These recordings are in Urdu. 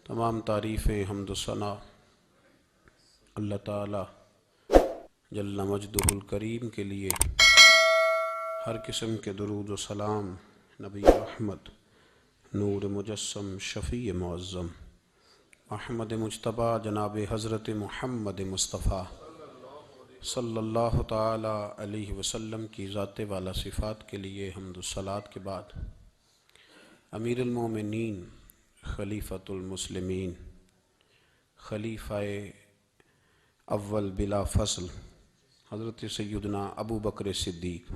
تمام تعریفیں حمد و ثنا اللہ تعالی جل مجدہ الکریم کے لیے، ہر قسم کے درود و سلام نبی رحمت، نور مجسم، شفیع معظم احمد مجتبیٰ جناب حضرت محمد مصطفیٰ صلی اللہ تعالی علیہ وسلم کی ذات والا صفات کے لیے حمد و صلات کے بعد امیر المومنین، خلیفۃ المسلمین، خلیفہ اول بلا فصل حضرت سیدنا ابو بکر صدیق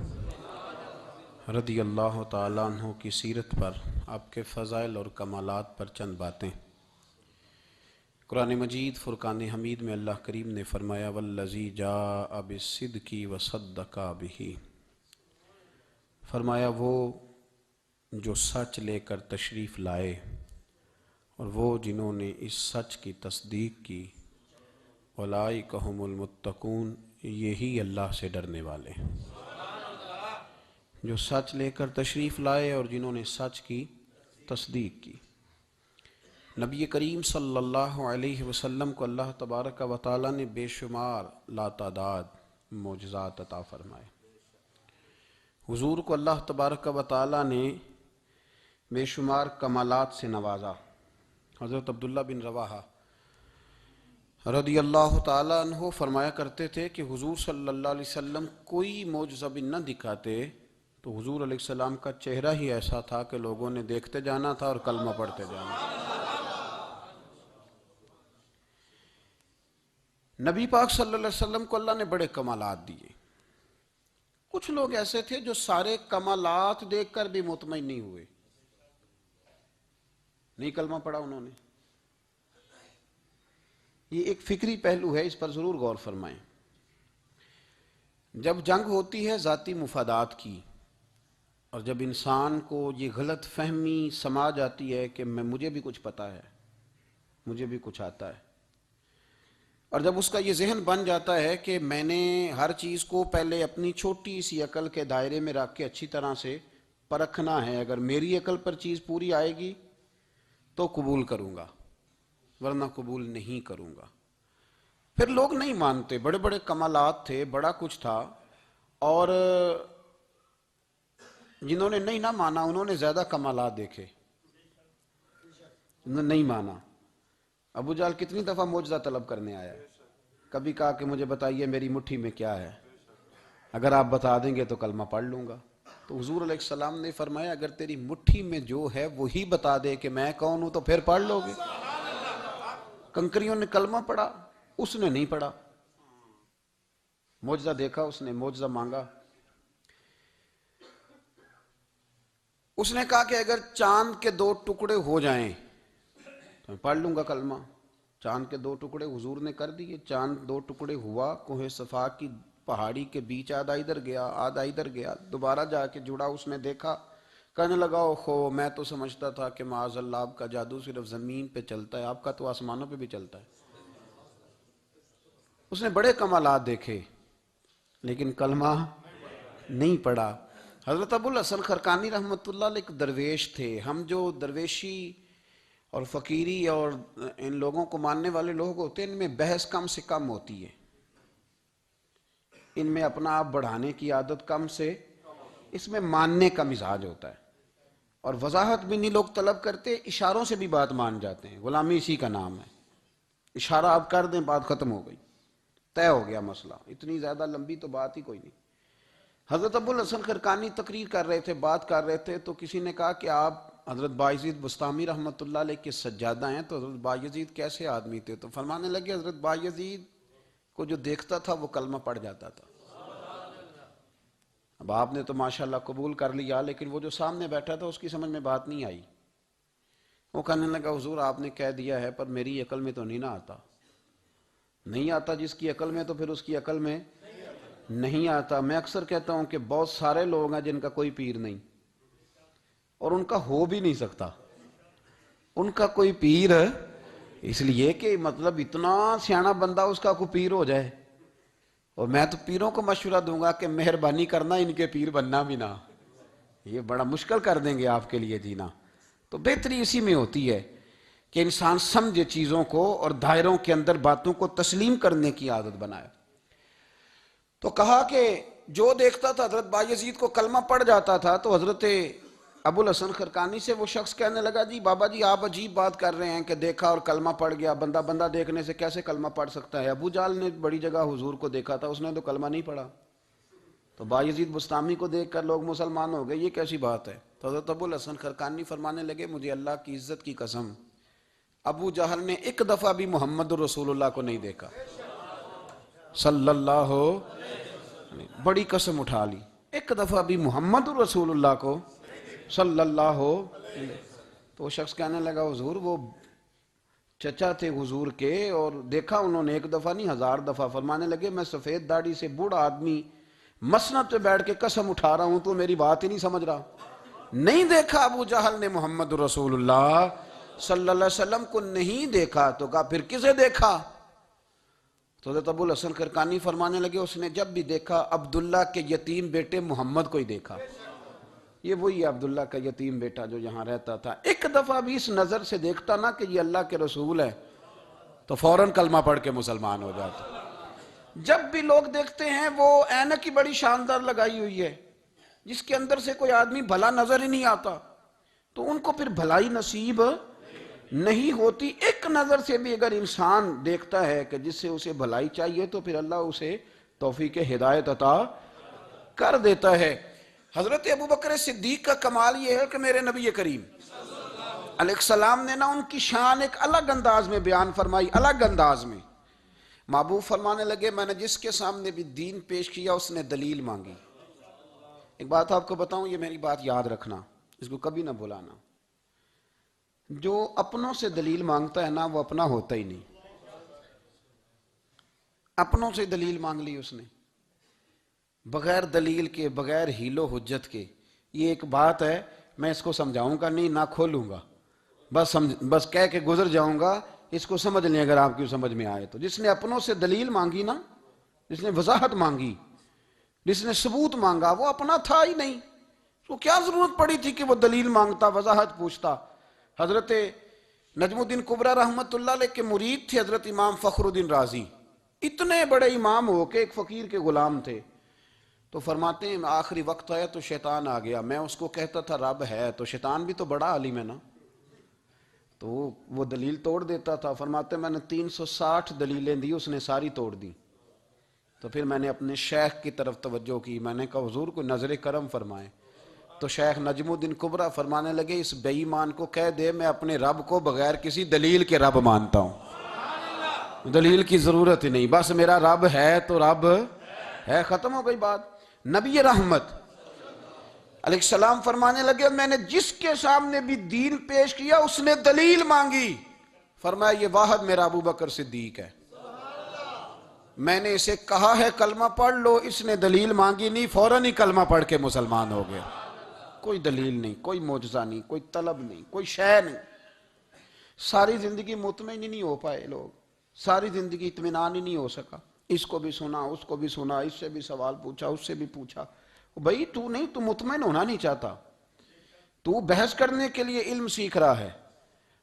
رضی اللہ تعالیٰ عنہ کی سیرت پر، آپ کے فضائل اور کمالات پر چند باتیں۔ قرآن مجید فرقان حمید میں اللہ کریم نے فرمایا والذی جاء بالصدق وصدق بہ، فرمایا وہ جو سچ لے کر تشریف لائے اور وہ جنہوں نے اس سچ کی تصدیق کی، اولئک ھم المتقون، یہی اللہ سے ڈرنے والے ہیں۔ جو سچ لے کر تشریف لائے اور جنہوں نے سچ کی تصدیق کی۔ نبی کریم صلی اللہ علیہ وسلم کو اللہ تبارک و تعالیٰ نے بے شمار لاتعداد معجزات عطا فرمائے۔ حضور کو اللہ تبارک و تعالیٰ نے بے شمار کمالات سے نوازا۔ حضرت عبداللہ بن رواحہ رضی اللہ تعالیٰ عنہ فرمایا کرتے تھے کہ حضور صلی اللہ علیہ وسلم کوئی معجزہ بھی نہ دکھاتے تو حضور علیہ السلام کا چہرہ ہی ایسا تھا کہ لوگوں نے دیکھتے جانا تھا اور کلمہ پڑھتے جانا تھا۔ نبی پاک صلی اللہ علیہ وسلم کو اللہ نے بڑے کمالات دیے۔ کچھ لوگ ایسے تھے جو سارے کمالات دیکھ کر بھی مطمئن نہیں ہوئے، نہیں کلمہ پڑھا انہوں نے۔ یہ ایک فکری پہلو ہے، اس پر ضرور غور فرمائیں۔ جب جنگ ہوتی ہے ذاتی مفادات کی، اور جب انسان کو یہ غلط فہمی سما جاتی ہے کہ مجھے بھی کچھ پتہ ہے، مجھے بھی کچھ آتا ہے، اور جب اس کا یہ ذہن بن جاتا ہے کہ میں نے ہر چیز کو پہلے اپنی چھوٹی سی عقل کے دائرے میں رکھ کے اچھی طرح سے پرکھنا ہے، اگر میری عقل پر چیز پوری آئے گی تو قبول کروں گا ورنہ قبول نہیں کروں گا۔ پھر لوگ نہیں مانتے، بڑے بڑے کمالات تھے، بڑا کچھ تھا، اور جنہوں نے نہیں نہ مانا انہوں نے زیادہ کمالات دیکھے، انہوں نے نہیں مانا۔ ابو جہل کتنی دفعہ معجزہ طلب کرنے آیا، کبھی کہا کہ مجھے بتائیے میری مٹھی میں کیا ہے، اگر آپ بتا دیں گے تو کلمہ پڑھ لوں گا۔ تو حضور علیہ السلام نے فرمایا اگر تیری مٹھی میں جو ہے وہی بتا دے کہ میں کون ہوں تو پھر پڑھ لو گے۔ کنکریوں نے کلمہ پڑھا، اس نے نہیں پڑھا۔ معجزہ دیکھا اس نے، معجزہ مانگا۔ اس نے کہا کہ اگر چاند کے 2 ٹکڑے ہو جائیں تو میں پڑھ لوں گا کلمہ۔ چاند کے 2 ٹکڑے حضور نے کر دیے، چاند 2 ٹکڑے ہوا، کوہ صفا کی پہاڑی کے بیچ آدھا ادھر گیا آدھا ادھر گیا، دوبارہ جا کے جڑا، اس نے دیکھا، کہنے لگا اوہو میں تو سمجھتا تھا کہ معاذ اللہ آپ کا جادو صرف زمین پہ چلتا ہے، آپ کا تو آسمانوں پہ بھی چلتا ہے۔ اس نے بڑے کمالات دیکھے لیکن کلمہ نہیں پڑھا۔ حضرت ابو الحسن خرقانی رحمۃ اللہ علیہ ایک درویش تھے۔ ہم جو درویشی اور فقیری اور ان لوگوں کو ماننے والے لوگ ہوتے ہیں، ان میں بحث کم سے کم ہوتی ہے، ان میں اپنا آپ بڑھانے کی عادت کم سے، اس میں ماننے کا مزاج ہوتا ہے، اور وضاحت بھی نہیں لوگ طلب کرتے، اشاروں سے بھی بات مان جاتے ہیں۔ غلامی اسی کا نام ہے، اشارہ آپ کر دیں بات ختم ہو گئی، طے ہو گیا مسئلہ، اتنی زیادہ لمبی تو بات ہی کوئی نہیں۔ حضرت ابو الحسن خرقانی تقریر کر رہے تھے، بات کر رہے تھے، تو کسی نے کہا کہ آپ حضرت بایزید بستامی رحمۃ اللہ علیہ کے سجادہ ہیں، تو حضرت بایزید کیسے آدمی تھے؟ تو فرمانے لگے حضرت بایزید کو جو دیکھتا تھا وہ کلمہ پڑھ جاتا تھا۔ اب آپ نے تو ماشاءاللہ قبول کر لیا، لیکن وہ جو سامنے بیٹھا تھا اس کی سمجھ میں بات نہیں آئی۔ وہ کہنے لگا حضور آپ نے کہہ دیا ہے پر میری عقل میں تو نہیں نہ آتا۔ نہیں آتا جس کی عقل میں تو پھر اس کی عقل میں نہیں آتا۔ میں اکثر کہتا ہوں کہ بہت سارے لوگ ہیں جن کا کوئی پیر نہیں، اور ان کا ہو بھی نہیں سکتا، ان کا کوئی پیر، اس لیے کہ مطلب اتنا سیاںا بندہ اس کا کوئی پیر ہو جائے۔ اور میں تو پیروں کو مشورہ دوں گا کہ مہربانی کرنا ان کے پیر بننا بھی نہ، یہ بڑا مشکل کر دیں گے آپ کے لیے جینا۔ تو بہتری اسی میں ہوتی ہے کہ انسان سمجھے چیزوں کو اور دائروں کے اندر باتوں کو تسلیم کرنے کی عادت بنائے۔ تو کہا کہ جو دیکھتا تھا حضرت بایزید کو کلمہ پڑ جاتا تھا تو حضرت ابو الحسن خرقانی سے وہ شخص کہنے لگا جی بابا جی آپ عجیب بات کر رہے ہیں کہ دیکھا اور کلمہ پڑ گیا، بندہ دیکھنے سے کیسے کلمہ پڑھ سکتا ہے؟ ابو جہل نے بڑی جگہ حضور کو دیکھا تھا، اس نے تو کلمہ نہیں پڑھا۔ تو بایزید بستامی کو دیکھ کر لوگ مسلمان ہو گئے، یہ کیسی بات ہے؟ تو حضرت ابو الحسن خرقانی فرمانے لگے مجھے اللہ کی عزت کی قسم، ابو جہل نے ایک دفعہ بھی محمد رسول اللہ کو نہیں دیکھا صلی اللہ ہو، بڑی قسم اٹھا لی، ایک دفعہ بھی محمد رسول اللہ کو صلی اللہ ہو۔ تو وہ شخص کہنے لگا حضور وہ چچا تھے حضور کے اور دیکھا انہوں نے ایک دفعہ نہیں 1000 دفعہ۔ فرمانے لگے میں سفید داڑھی سے بوڑھا آدمی مسند پہ بیٹھ کے قسم اٹھا رہا ہوں تو میری بات ہی نہیں سمجھ رہا، نہیں دیکھا ابو جہل نے محمد رسول اللہ صلی اللہ علیہ وسلم کو نہیں دیکھا۔ تو کہا پھر کسے دیکھا؟ تو حضرت ابو الحسن خرقانی فرمانے لگے اس نے جب بھی دیکھا عبداللہ کے یتیم بیٹے محمد کو ہی دیکھا، یہ وہی ہے عبداللہ کا یتیم بیٹا جو یہاں رہتا تھا، ایک دفعہ بھی اس نظر سے دیکھتا نا کہ یہ اللہ کے رسول ہے تو فوراً کلمہ پڑھ کے مسلمان ہو جاتا۔ جب بھی لوگ دیکھتے ہیں وہ اینک کی بڑی شاندار لگائی ہوئی ہے جس کے اندر سے کوئی آدمی بھلا نظر ہی نہیں آتا تو ان کو پھر بھلائی نصیب نہیں ہوتی۔ ایک نظر سے بھی اگر انسان دیکھتا ہے کہ جس سے اسے بھلائی چاہیے تو پھر اللہ اسے توفیق ہدایت عطا کر دیتا ہے۔ حضرت ابو بکر صدیق کا کمال یہ ہے کہ میرے نبی کریم علیہ السلام نے نا ان کی شان ایک الگ انداز میں بیان فرمائی، الگ انداز میں۔ محبوب فرمانے لگے میں نے جس کے سامنے بھی دین پیش کیا اس نے دلیل مانگی۔ ایک بات آپ کو بتاؤں، یہ میری بات یاد رکھنا، اس کو کبھی نہ بھلانا، جو اپنوں سے دلیل مانگتا ہے نا وہ اپنا ہوتا ہی نہیں۔ اپنوں سے دلیل مانگ لی اس نے بغیر دلیل کے، بغیر حیل و حجت کے۔ یہ ایک بات ہے، میں اس کو سمجھاؤں گا نہیں، نہ کھولوں گا، بس کہہ کے گزر جاؤں گا، اس کو سمجھ لیں اگر آپ کی سمجھ میں آئے تو۔ جس نے اپنوں سے دلیل مانگی نا، جس نے وضاحت مانگی، جس نے ثبوت مانگا، وہ اپنا تھا ہی نہیں، تو کیا ضرورت پڑی تھی کہ وہ دلیل مانگتا، وضاحت پوچھتا۔ حضرت نجم الدین کبریٰ رحمت اللہ علیہ کے مرید تھے حضرت امام فخر الدین رازی، اتنے بڑے امام ہو کے ایک فقیر کے غلام تھے۔ تو فرماتے ہیں آخری وقت آیا تو شیطان آ گیا، میں اس کو کہتا تھا رب ہے، تو شیطان بھی تو بڑا عالم ہے نا، تو وہ دلیل توڑ دیتا تھا۔ فرماتے ہیں میں نے 360 دلیلیں دی، اس نے ساری توڑ دی۔ تو پھر میں نے اپنے شیخ کی طرف توجہ کی، میں نے کہا حضور کو نظر کرم فرمائیں۔ تو شیخ نجم الدین کبریٰ فرمانے لگے اس بے ایمان کو کہہ دے میں اپنے رب کو بغیر کسی دلیل کے رب مانتا ہوں، دلیل کی ضرورت ہی نہیں، بس میرا رب ہے تو رب ہے، ختم ہو گئی بات۔ نبی رحمت علیہ السلام فرمانے لگے میں نے جس کے سامنے بھی دین پیش کیا اس نے دلیل مانگی، فرمایا یہ واحد میرا ابو بکر صدیق ہے، میں نے اسے کہا ہے کلمہ پڑھ لو، اس نے دلیل مانگی نہیں، فوراً ہی کلمہ پڑھ کے مسلمان ہو گئے۔ کوئی دلیل نہیں، کوئی معجزہ نہیں، کوئی طلب نہیں، کوئی شے نہیں۔ ساری زندگی مطمئن ہی نہیں ہو پائے لوگ، ساری زندگی اطمینان ہی نہیں ہو سکا، اس کو بھی سنا، اس کو بھی سنا، اس سے بھی سوال پوچھا، اس سے بھی پوچھا۔ بھائی تو نہیں، تو مطمئن ہونا نہیں چاہتا، تو بحث کرنے کے لیے علم سیکھ رہا ہے،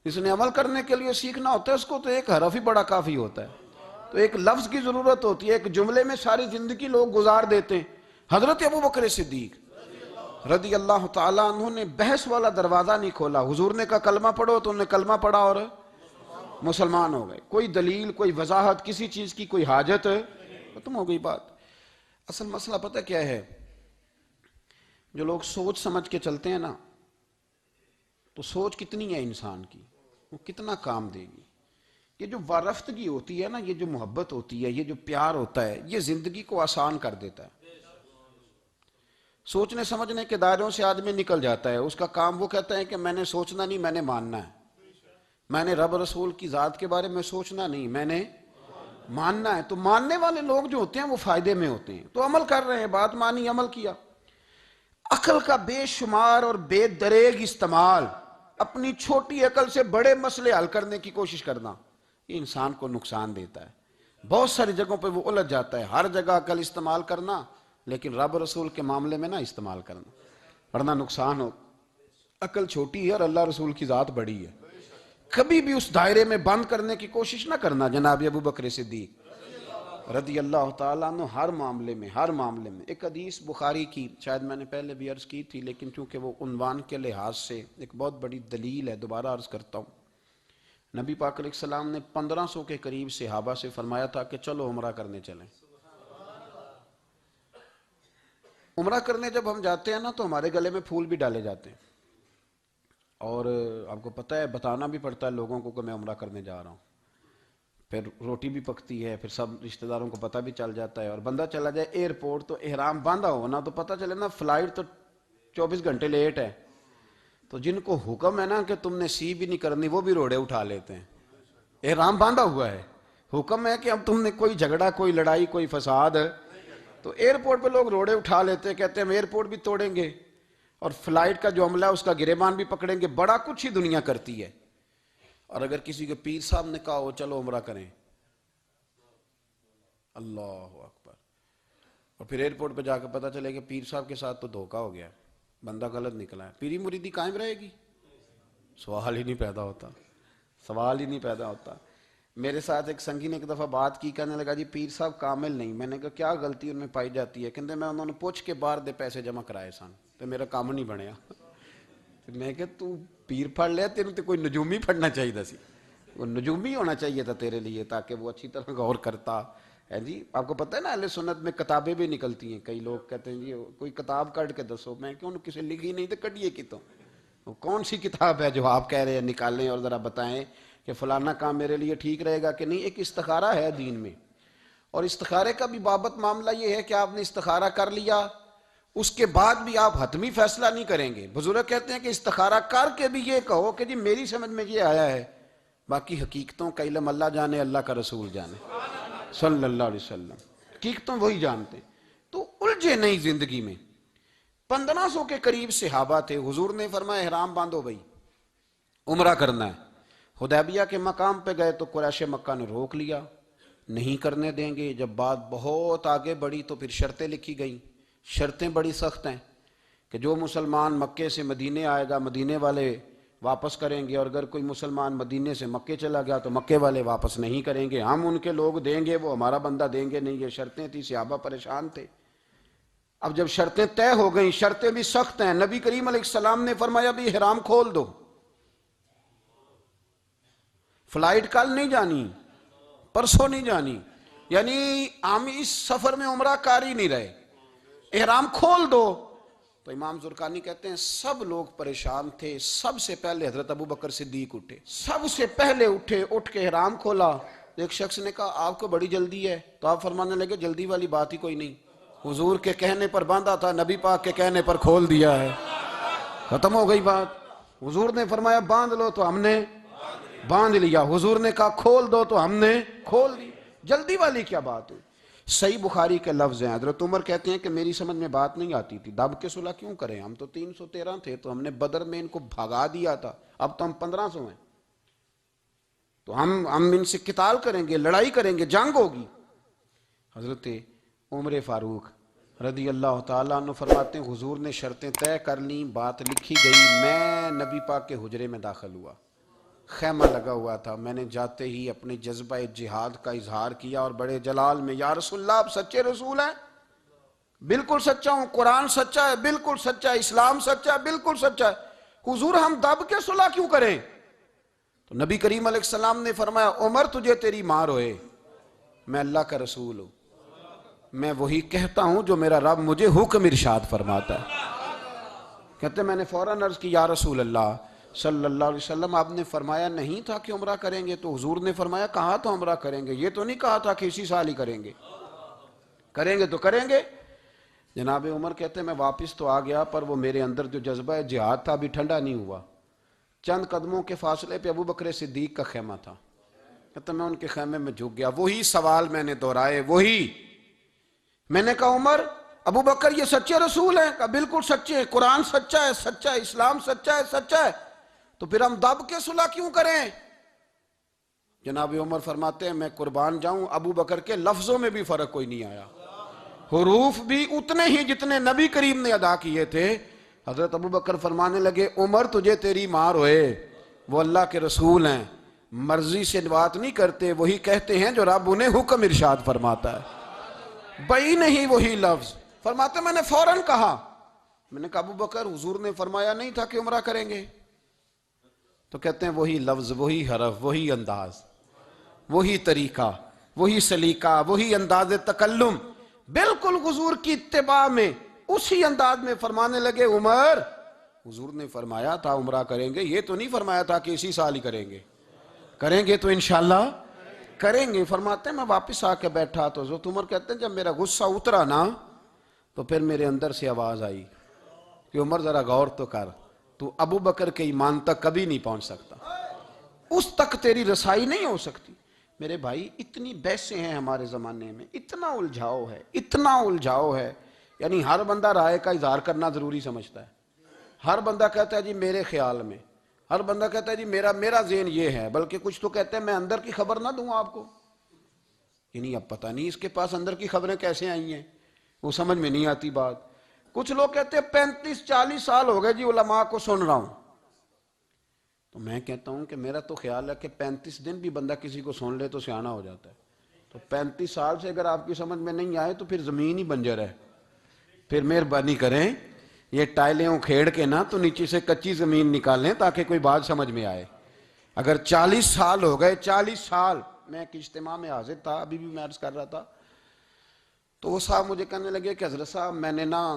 اس نے عمل کرنے کے لیے سیکھنا ہوتا ہے، اس کو تو ایک حرف ہی بڑا کافی ہوتا ہے، تو ایک لفظ کی ضرورت ہوتی ہے، ایک جملے میں ساری زندگی لوگ گزار دیتے ہیں۔ حضرت ابو بکر صدیق رضی اللہ تعالیٰ عنہ نے بحث والا دروازہ نہیں کھولا، حضور نے کہا کلمہ پڑھو تو انہوں نے کلمہ پڑھا اور مسلمان ہو گئے۔ کوئی دلیل، کوئی وضاحت، کسی چیز کی کوئی حاجت، ختم ہو گئی بات۔ اصل مسئلہ پتہ کیا ہے، جو لوگ سوچ سمجھ کے چلتے ہیں نا، تو سوچ کتنی ہے انسان کی، وہ کتنا کام دے گی۔ یہ جو وارفتگی ہوتی ہے نا، یہ جو محبت ہوتی ہے، یہ جو پیار ہوتا ہے، یہ زندگی کو آسان کر دیتا ہے۔ سوچنے سمجھنے کے دائروں سے آدمی نکل جاتا ہے، اس کا کام وہ کہتا ہے کہ میں نے سوچنا نہیں، میں نے ماننا ہے، میں نے رب رسول کی ذات کے بارے میں سوچنا نہیں، میں نے ماننا ہے۔ تو ماننے والے لوگ جو ہوتے ہیں وہ فائدے میں ہوتے ہیں، تو عمل کر رہے ہیں، بات مانی، عمل کیا۔ عقل کا بے شمار اور بے دریغ استعمال، اپنی چھوٹی عقل سے بڑے مسئلے حل کرنے کی کوشش کرنا، یہ انسان کو نقصان دیتا ہے۔ بہت ساری جگہوں پہ وہ الجھ جاتا ہے، ہر جگہ عقل استعمال کرنا لیکن رب رسول کے معاملے میں نہ استعمال کرنا، ورنہ نقصان ہو۔ عقل چھوٹی ہے اور اللہ رسول کی ذات بڑی ہے۔ کبھی بھی اس دائرے میں بند کرنے کی کوشش نہ کرنا جناب ابو بکر صدیق رضی اللہ تعالیٰ عنہ ہر معاملے میں ایک حدیث بخاری کی، شاید میں نے پہلے بھی عرض کی تھی لیکن چونکہ وہ عنوان کے لحاظ سے ایک بہت بڑی دلیل ہے، دوبارہ عرض کرتا ہوں۔ نبی پاک علیہ السلام نے 1500 کے قریب صحابہ سے فرمایا تھا کہ چلو عمرہ کرنے چلیں۔ عمرہ کرنے جب ہم جاتے ہیں نا تو ہمارے گلے میں پھول بھی ڈالے جاتے ہیں، اور آپ کو پتہ ہے بتانا بھی پڑتا ہے لوگوں کو کہ میں عمرہ کرنے جا رہا ہوں، پھر روٹی بھی پکتی ہے، پھر سب رشتہ داروں کو پتہ بھی چل جاتا ہے، اور بندہ چلا جائے ایئرپورٹ تو احرام باندھا ہو نا تو پتہ چلے نا فلائٹ تو 24 گھنٹے لیٹ ہے، تو جن کو حکم ہے نا کہ تم نے سی بھی نہیں کرنی وہ بھی روڑے اٹھا لیتے ہیں، احرام باندھا ہوا ہے، حکم ہے کہ اب تم نے کوئی جھگڑا، کوئی لڑائی، کوئی فساد تو ایئرپورٹ پہ لوگ روڑے اٹھا لیتے ہیں، کہتے ہیں ہم ایئرپورٹ بھی توڑیں گے اور فلائٹ کا جو عملہ ہے اس کا گریبان بھی پکڑیں گے، بڑا کچھ ہی دنیا کرتی ہے۔ اور اگر کسی کے پیر صاحب نے کہا ہو چلو عمرہ کریں، اللہ اکبر، اور پھر ایئرپورٹ پہ جا کے پتہ چلے کہ پیر صاحب کے ساتھ تو دھوکہ ہو گیا، بندہ غلط نکلا ہے، پیری مریدی قائم رہے گی؟ سوال ہی نہیں پیدا ہوتا۔ میرے ساتھ ایک سنگی نے ایک دفعہ بات کی، کہنے لگا جی پیر صاحب کامل نہیں، میں نے کہا کیا غلطی ان میں پائی جاتی ہے؟ کہتے میں انہوں نے پوچھ کے باہر دے پیسے جمع کرائے سن تو میرا کام نہیں بنیا۔ میں کہ تو پیر پڑھ لیا، تیرے تو کوئی نجومی پڑھنا چاہیے سی، وہ نجومی ہونا چاہیے تھا تیرے لیے تاکہ وہ اچھی طرح غور کرتا ہے۔ جی آپ کو پتہ ہے نا اہل سنت میں کتابیں بھی نکلتی ہیں، کئی لوگ کہتے ہیں جی کوئی کتاب کٹ کے دسو، میں کیوں کسی لکھی نہیں تو کٹیے کی تو وہ کون سی کتاب ہے جو آپ کہہ رہے ہیں نکالیں اور ذرا بتائیں کہ فلانا کام میرے لیے ٹھیک رہے گا کہ نہیں۔ ایک استخارہ ہے دین میں، اور استخارے کا بھی بابت معاملہ یہ ہے کہ آپ نے استخارہ کر لیا، اس کے بعد بھی آپ حتمی فیصلہ نہیں کریں گے۔ بزرگ کہتے ہیں کہ استخارہ کر کے بھی یہ کہو کہ جی میری سمجھ میں یہ آیا ہے، باقی حقیقتوں کا علم اللہ جانے، اللہ کا رسول جانے صلی اللہ علیہ وسلم، حقیقتوں وہی جانتے ہیں۔ تو الجھے نہیں زندگی میں۔ 1500 کے قریب صحابہ تھے، حضور نے فرمایا احرام باندھو بھائی، عمرہ کرنا ہے۔ حدیبیہ کے مقام پہ گئے تو قریش مکہ نے روک لیا، نہیں کرنے دیں گے۔ جب بات بہت آگے بڑھی تو پھر شرطیں لکھی گئیں، شرطیں بڑی سخت ہیں کہ جو مسلمان مکے سے مدینے آئے گا مدینے والے واپس کریں گے، اور اگر کوئی مسلمان مدینے سے مکے چلا گیا تو مکے والے واپس نہیں کریں گے، ہم ان کے لوگ دیں گے، وہ ہمارا بندہ دیں گے نہیں۔ یہ شرطیں تھی، صحابہ پریشان تھے۔ اب جب شرطیں طے ہو گئیں، شرطیں بھی سخت ہیں، نبی کریم علیہ السلام نے فرمایا بھی احرام کھول دو، فلائٹ کل نہیں جانی، پرسوں نہیں جانی، یعنی ہم اس سفر میں عمرہ کار ہی نہیں رہے، احرام کھول دو۔ تو امام زرقانی کہتے ہیں سب لوگ پریشان تھے، سب سے پہلے حضرت ابو بکر صدیق اٹھے، سب سے پہلے اٹھے، اٹھ کے احرام کھولا۔ ایک شخص نے کہا آپ کو بڑی جلدی ہے، تو آپ فرمانے لگے جلدی والی بات ہی کوئی نہیں، حضور کے کہنے پر باندھا تھا، نبی پاک کے کہنے پر کھول دیا ہے، ختم ہو گئی بات۔ حضور نے فرمایا باندھ لو تو ہم نے باندھ لیا، حضور نے کہا کھول دو تو ہم نے کھول دی، جلدی والی کیا بات ہوئی؟ صحیح بخاری کے لفظ ہیں، حضرت عمر کہتے ہیں کہ میری سمجھ میں بات نہیں آتی تھی، دب کے صلح کیوں کریں، ہم تو 313 تھے تو ہم نے بدر میں ان کو بھگا دیا تھا، اب تو ہم 1500 ہیں، تو ہم ان سے قتال کریں گے، لڑائی کریں گے، جنگ ہوگی۔ حضرت عمر فاروق رضی اللہ تعالیٰ عنہ فرماتے ہیں حضور نے شرطیں طے کر لیں، بات لکھی گئی، میں نبی پاک کے حجرے میں داخل ہوا، خیمہ لگا ہوا تھا، میں نے جاتے ہی اپنے جذبہ جہاد کا اظہار کیا اور بڑے جلال میں یا رسول اللہ آپ سچے رسول ہیں؟ بالکل سچا ہوں، قرآن سچا ہے، بالکل سچا ہے، اسلام سچا ہے، بالکل سچا ہے، حضور ہم دب کے صلح کیوں کریں؟ تو نبی کریم علیہ السلام نے فرمایا عمر تجھے تیری ماں روئے، میں اللہ کا رسول ہوں، میں وہی کہتا ہوں جو میرا رب مجھے حکم ارشاد فرماتا ہے۔ کہتے میں نے فوراً عرض کی یا رسول اللہ صلی اللہ علیہ وسلم آپ نے فرمایا نہیں تھا کہ عمرہ کریں گے؟ تو حضور نے فرمایا کہا تو عمرہ کریں گے، یہ تو نہیں کہا تھا کہ اسی سال ہی کریں گے، کریں گے تو کریں گے۔ جناب عمر کہتے ہیں میں واپس تو آ گیا پر وہ میرے اندر جو جذبہ جہاد تھا ابھی ٹھنڈا نہیں ہوا۔ چند قدموں کے فاصلے پہ ابو بکر صدیق کا خیمہ تھا، کہتے میں ان کے خیمے میں جھک گیا، وہی سوال میں نے دہرائے، وہی میں نے کہا عمر ابو بکر یہ سچے رسول ہیں؟ کہا بالکل سچے ہیں، قرآن سچا ہے، سچا ہے، اسلام سچا ہے، سچا ہے، تو پھر ہم دب کے صلح کیوں کریں؟ جناب عمر فرماتے ہیں میں قربان جاؤں ابو بکر کے لفظوں میں بھی فرق کوئی نہیں آیا، حروف بھی اتنے ہی جتنے نبی کریم نے ادا کیے تھے۔ حضرت ابو بکر فرمانے لگے عمر تجھے تیری ماں روئے، وہ اللہ کے رسول ہیں، مرضی سے بات نہیں کرتے، وہی کہتے ہیں جو رب انہیں حکم ارشاد فرماتا ہے، بئی نہیں وہی لفظ فرماتے میں نے فوراً کہا، میں نے کہا ابو بکر حضور نے فرمایا نہیں تھا کہ عمرہ کریں گے؟ تو کہتے ہیں وہی لفظ، وہی حرف، وہی انداز، وہی طریقہ، وہی سلیقہ، وہی انداز تکلم، بالکل حضور کی اتباع میں اسی انداز میں فرمانے لگے عمر حضور نے فرمایا تھا عمرہ کریں گے، یہ تو نہیں فرمایا تھا کہ اسی سال ہی کریں گے، کریں گے تو انشاءاللہ کریں گے۔ فرماتے ہیں میں واپس آ کے بیٹھا تو حضرت عمر کہتے ہیں جب میرا غصہ اترا نا تو پھر میرے اندر سے آواز آئی کہ عمر ذرا غور تو کر، تو ابو بکر کے ایمان تک کبھی نہیں پہنچ سکتا، اس تک تیری رسائی نہیں ہو سکتی۔ میرے بھائی اتنی بحثیں ہیں ہمارے زمانے میں، اتنا الجھاؤ ہے، اتنا الجھاؤ ہے، یعنی ہر بندہ رائے کا اظہار کرنا ضروری سمجھتا ہے، ہر بندہ کہتا ہے جی میرے خیال میں، ہر بندہ کہتا ہے جی میرا ذہن یہ ہے، بلکہ کچھ تو کہتے ہیں میں اندر کی خبر نہ دوں آپ کو، یعنی اب پتہ نہیں اس کے پاس اندر کی خبریں کیسے آئی ہیں، وہ سمجھ میں نہیں آتی بات۔ کچھ لوگ کہتے ہیں 35-40 سال ہو گئے جی علماء کو سن رہا ہوں، تو میں کہتا ہوں کہ میرا تو خیال ہے کہ 35 دن بھی بندہ کسی کو سن لے تو سیاںا ہو جاتا ہے، تو 35 سال سے اگر آپ کی سمجھ میں نہیں آئے تو پھر زمین ہی بنجر ہے، پھر مہربانی کریں یہ ٹائلیں اکھیڑ کے نا تو نیچے سے کچی زمین نکالیں تاکہ کوئی بات سمجھ میں آئے۔ اگر 40 سال ہو گئے، 40 سال، میں ایک اجتماع میں حاضر تھا، ابھی بھی میں عرض کر رہا تھا، تو وہ صاحب مجھے کہنے لگے کہ حضرت صاحب میں نے نا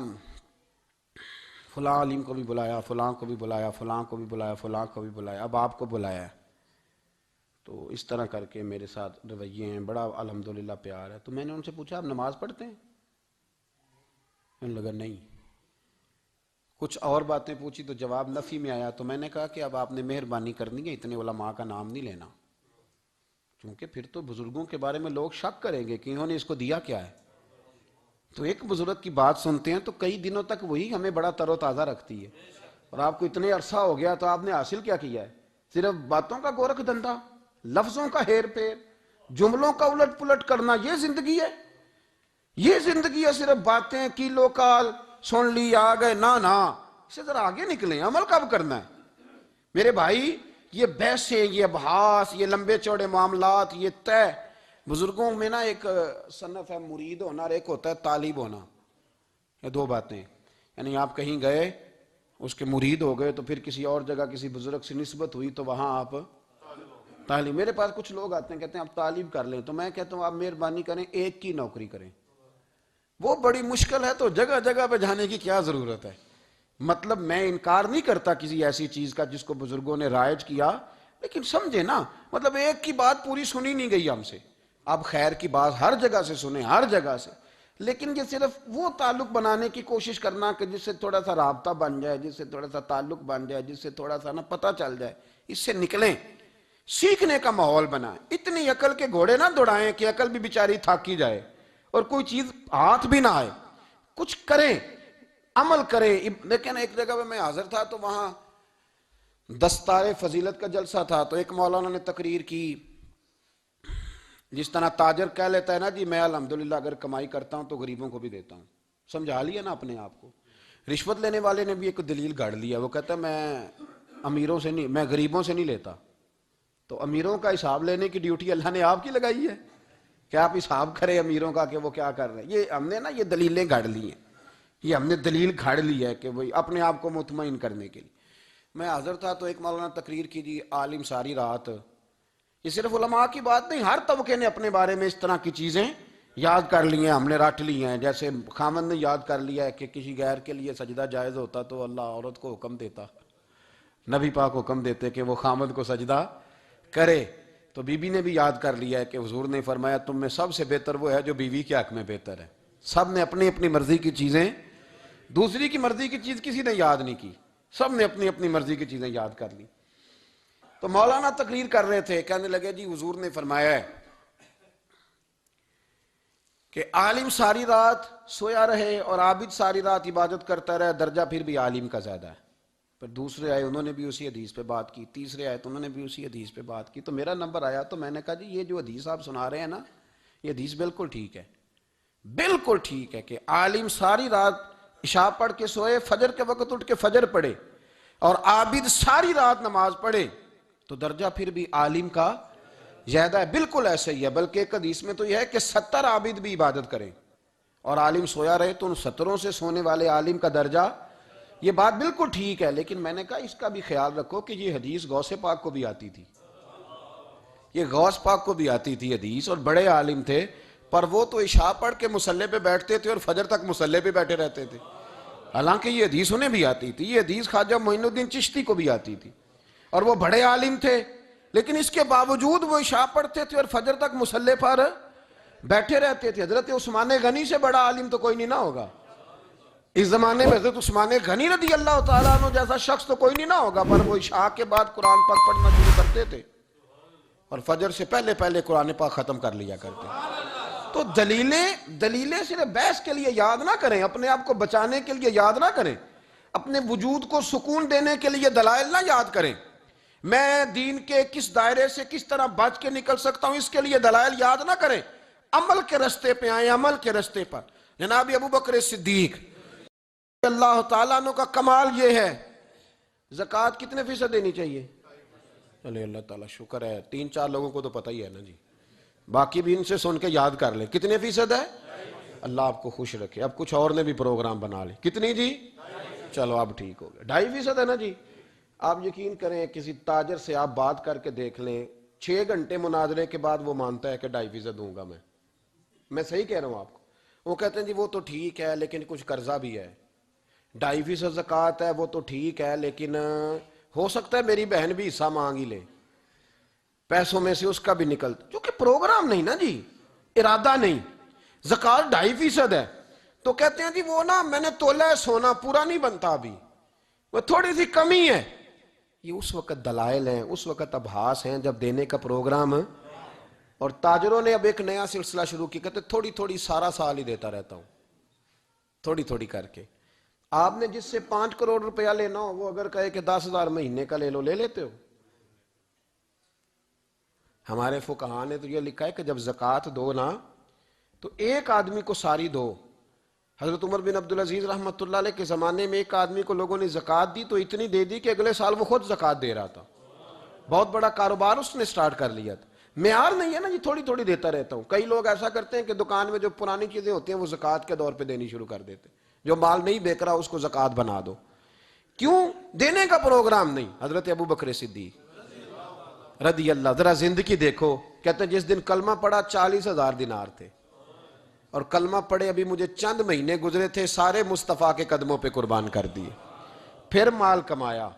فلاں عالم کو بھی بلایا، فلاں کو بھی بلایا، فلاں کو بھی بلایا، فلاں کو بھی بلایا، اب آپ کو بلایا ہے، تو اس طرح کر کے میرے ساتھ رویے ہیں، بڑا الحمدللہ پیار ہے۔ تو میں نے ان سے پوچھا آپ نماز پڑھتے ہیں؟ انہوں نے لگا نہیں، کچھ اور باتیں پوچھی تو جواب نفی میں آیا، تو میں نے کہا کہ اب آپ نے مہربانی کرنی ہے اتنے علماء کا نام نہیں لینا، کیونکہ پھر تو بزرگوں کے بارے میں لوگ شک کریں گے کہ انہوں نے اس کو دیا کیا ہے۔ تو ایک بزرگ کی بات سنتے ہیں تو کئی دنوں تک وہی ہمیں بڑا تر و تازہ رکھتی ہے، اور آپ کو اتنے عرصہ ہو گیا تو آپ نے حاصل کیا کیا ہے؟ صرف باتوں کا گورکھ دھندا، لفظوں کا ہیر پھیر، جملوں کا الٹ پلٹ کرنا، یہ زندگی ہے؟ یہ زندگی ہے صرف باتیں کیلو کال سن لی آ گئے؟ نہ اسے ذرا آگے نکلیں، عمل کب کرنا ہے میرے بھائی؟ یہ بحثیں، یہ ابحاث، یہ لمبے چوڑے معاملات، یہ طے، بزرگوں میں نا ایک صنف ہے مرید ہونا اور ایک ہوتا ہے طالب ہونا، یہ دو باتیں، یعنی آپ کہیں گئے اس کے مرید ہو گئے تو پھر کسی اور جگہ کسی بزرگ سے نسبت ہوئی تو وہاں آپ طالب۔ میرے پاس کچھ لوگ آتے ہیں کہتے ہیں آپ طالب کر لیں، تو میں کہتا ہوں آپ مہربانی کریں ایک کی نوکری کریں، وہ بڑی مشکل ہے تو جگہ جگہ پہ جانے کی کیا ضرورت ہے؟ مطلب میں انکار نہیں کرتا کسی ایسی چیز کا جس کو بزرگوں نے رائج کیا، لیکن سمجھے نا، مطلب ایک کی بات پوری سنی نہیں گئی ہم سے، آپ خیر کی بات ہر جگہ سے سنیں، ہر جگہ سے، لیکن یہ صرف وہ تعلق بنانے کی کوشش کرنا کہ جس سے تھوڑا سا رابطہ بن جائے، جس سے تھوڑا سا تعلق بن جائے، جس سے تھوڑا سا نا پتہ چل جائے، اس سے نکلیں، سیکھنے کا ماحول بنائیں۔ اتنی عقل کے گھوڑے نہ دوڑائیں کہ عقل بھی بیچاری تھاکی جائے اور کوئی چیز ہاتھ بھی نہ آئے، کچھ کریں، عمل کریں۔ لیکن ایک جگہ پہ میں حاضر تھا تو وہاں دستار فضیلت کا جلسہ تھا، تو ایک مولانا نے تقریر کی، جس طرح تاجر کہہ لیتا ہے نا جی میں الحمدللہ اگر کمائی کرتا ہوں تو غریبوں کو بھی دیتا ہوں، سمجھا لیا نا اپنے آپ کو۔ رشوت لینے والے نے بھی ایک دلیل گاڑ لیا، وہ کہتا ہے میں امیروں سے نہیں، میں غریبوں سے نہیں لیتا، تو امیروں کا حساب لینے کی ڈیوٹی اللہ نے آپ کی لگائی ہے کہ آپ حساب کریں امیروں کا کہ وہ کیا کر رہے ہیں۔ یہ ہم نے نا یہ دلیلیں گاڑ لی ہیں، یہ ہم نے دلیل گھاڑ لی ہے کہ وہی اپنے آپ کو مطمئن کرنے کے لیے۔ میں حاضر تھا تو ایک مولانا تقریر کی جی عالم ساری رات، یہ صرف علماء کی بات نہیں، ہر طبقے نے اپنے بارے میں اس طرح کی چیزیں یاد کر لی ہیں، ہم نے رٹ لی ہیں۔ جیسے خامد نے یاد کر لیا ہے کہ کسی غیر کے لیے سجدہ جائز ہوتا تو اللہ عورت کو حکم دیتا، نبی پاک حکم دیتے کہ وہ خامد کو سجدہ کرے، تو بی بی نے بھی یاد کر لیا ہے کہ حضور نے فرمایا تم میں سب سے بہتر وہ ہے جو بیوی کے حق میں بہتر ہے۔ سب نے اپنی اپنی مرضی کی چیزیں، دوسری کی مرضی کی چیز کسی نے یاد نہیں کی، سب نے اپنی اپنی مرضی کی چیزیں یاد کر لی۔ تو مولانا تقریر کر رہے تھے، کہنے لگے جی حضور نے فرمایا ہے کہ عالم ساری رات سویا رہے اور عابد ساری رات عبادت کرتا رہے، درجہ پھر بھی عالم کا زیادہ ہے۔ پھر دوسرے آئے انہوں نے بھی اسی حدیث پہ بات کی، تیسرے آئے تو انہوں نے بھی اسی حدیث پہ بات کی، تو میرا نمبر آیا تو میں نے کہا جی یہ جو حدیث آپ سنا رہے ہیں نا، یہ حدیث بالکل ٹھیک ہے، بالکل ٹھیک ہے کہ عالم ساری رات عشاء پڑھ کے سوئے، فجر کے وقت اٹھ کے فجر پڑھے، اور عابد ساری رات نماز پڑھے، تو درجہ پھر بھی عالم کا زیادہ ہے. بالکل ایسے ہی ہے. بلکہ ایک حدیث میں تو یہ ہے کہ 70 عابد بھی عبادت کریں اور عالم سویا رہے تو ان 70 سے سونے والے عالم کا درجہ. یہ بات بالکل ٹھیک ہے، لیکن میں نے کہا اس کا بھی خیال رکھو کہ یہ حدیث غوث پاک کو بھی آتی تھی، یہ غوث پاک کو بھی آتی تھی حدیث، اور بڑے عالم تھے، پر وہ تو عشاء پڑھ کے مصلی پہ بیٹھتے تھے اور فجر تک مصلی پہ بیٹھے رہتے تھے. حالانکہ یہ حدیث انہیں بھی آتی تھی، یہ حدیث خواجہ معین الدین چشتی کو بھی آتی تھی، اور وہ بڑے عالم تھے، لیکن اس کے باوجود وہ عشاء پڑھتے تھے اور فجر تک مصلی پر بیٹھے رہتے تھے. حضرت عثمان غنی سے بڑا عالم تو کوئی نہیں نہ ہوگا اس زمانے میں. حضرت عثمان غنی رضی اللہ تعالیٰ عنہ جیسا شخص تو کوئی نہیں نہ ہوگا، پر وہ عشاء کے بعد قرآن پاک پڑھنا شروع کرتے تھے اور فجر سے پہلے پہلے قرآن پاک ختم کر لیا کرتے. تو دلیلیں صرف بحث کے لیے یاد نہ کریں، اپنے آپ کو بچانے کے لیے یاد نہ کریں، اپنے وجود کو سکون دینے کے لیے دلائل نہ یاد کریں. میں دین کے کس دائرے سے کس طرح بچ کے نکل سکتا ہوں اس کے لیے دلائل یاد نہ کریں، عمل کے رستے پہ آئیں، عمل کے رستے پر. جناب ابو بکر صدیق اللہ تعالیٰ عنہ کا کمال یہ ہے، زکوٰۃ کتنے فیصد دینی چاہیے؟ چلے اللہ تعالیٰ شکر ہے، 3-4 لوگوں کو تو پتہ ہی ہے نا جی، باقی بھی ان سے سن کے یاد کر لیں. کتنے فیصد ہے؟ اللہ آپ کو خوش رکھے. اب کچھ اور نے بھی پروگرام بنا لیں. کتنی جی؟ چلو اب ٹھیک ہو گیا. 2.5% ہے نا جی. آپ یقین کریں کسی تاجر سے آپ بات کر کے دیکھ لیں، 6 گھنٹے مناظرے کے بعد وہ مانتا ہے کہ 2.5% دوں گا میں صحیح کہہ رہا ہوں آپ کو. وہ کہتے ہیں جی وہ تو ٹھیک ہے لیکن کچھ قرضہ بھی ہے. 2.5% زکوٰۃ ہے وہ تو ٹھیک ہے لیکن ہو سکتا ہے میری بہن بھی حصہ مانگ ہی لے، پیسوں میں سے اس کا بھی نکلتا، کیونکہ پروگرام نہیں نا جی، ارادہ نہیں. زکوٰۃ 2.5% ہے تو کہتے ہیں جی وہ نا میں نے تولا ہے سونا پورا نہیں بنتا ابھی، وہ تھوڑی سی کمی ہے. یہ اس وقت دلائل ہیں، اس وقت ابحاث ہیں جب دینے کا پروگرام. اور تاجروں نے اب ایک نیا سلسلہ شروع کی، کہتے تھوڑی تھوڑی سارا سال ہی دیتا رہتا ہوں، تھوڑی تھوڑی کر کے. آپ نے جس سے 5 کروڑ روپیہ لینا ہو وہ اگر کہے کہ 10,000 مہینے کا لے لو، لے لیتے ہو؟ ہمارے فقہاء نے تو یہ لکھا ہے کہ جب زکوٰۃ دو نا تو ایک آدمی کو ساری دو. حضرت عمر بن عبدالعزیز رحمۃ اللہ علیہ کے زمانے میں ایک آدمی کو لوگوں نے زکوٰۃ دی تو اتنی دے دی کہ اگلے سال وہ خود زکوٰۃ دے رہا تھا. بہت بڑا کاروبار اس نے سٹارٹ کر لیا تھا. معیار نہیں ہے نا جی تھوڑی تھوڑی دیتا رہتا ہوں. کئی لوگ ایسا کرتے ہیں کہ دکان میں جو پرانی چیزیں ہوتی ہیں وہ زکوٰۃ کے دور پہ دینی شروع کر دیتے، جو مال نہیں بیک رہا اس کو زکوٰۃ بنا دو. کیوں؟ دینے کا پروگرام نہیں. حضرت ابو بکر صدیق رضی اللہ، ذرا زندگی دیکھو. کہتے ہیں جس دن کلمہ پڑھا 40,000 دینار تھے، اور کلمہ پڑھے ابھی مجھے چند مہینے گزرے تھے، سارے مصطفیٰ کے قدموں پہ قربان کر دیے. پھر مال کمایا،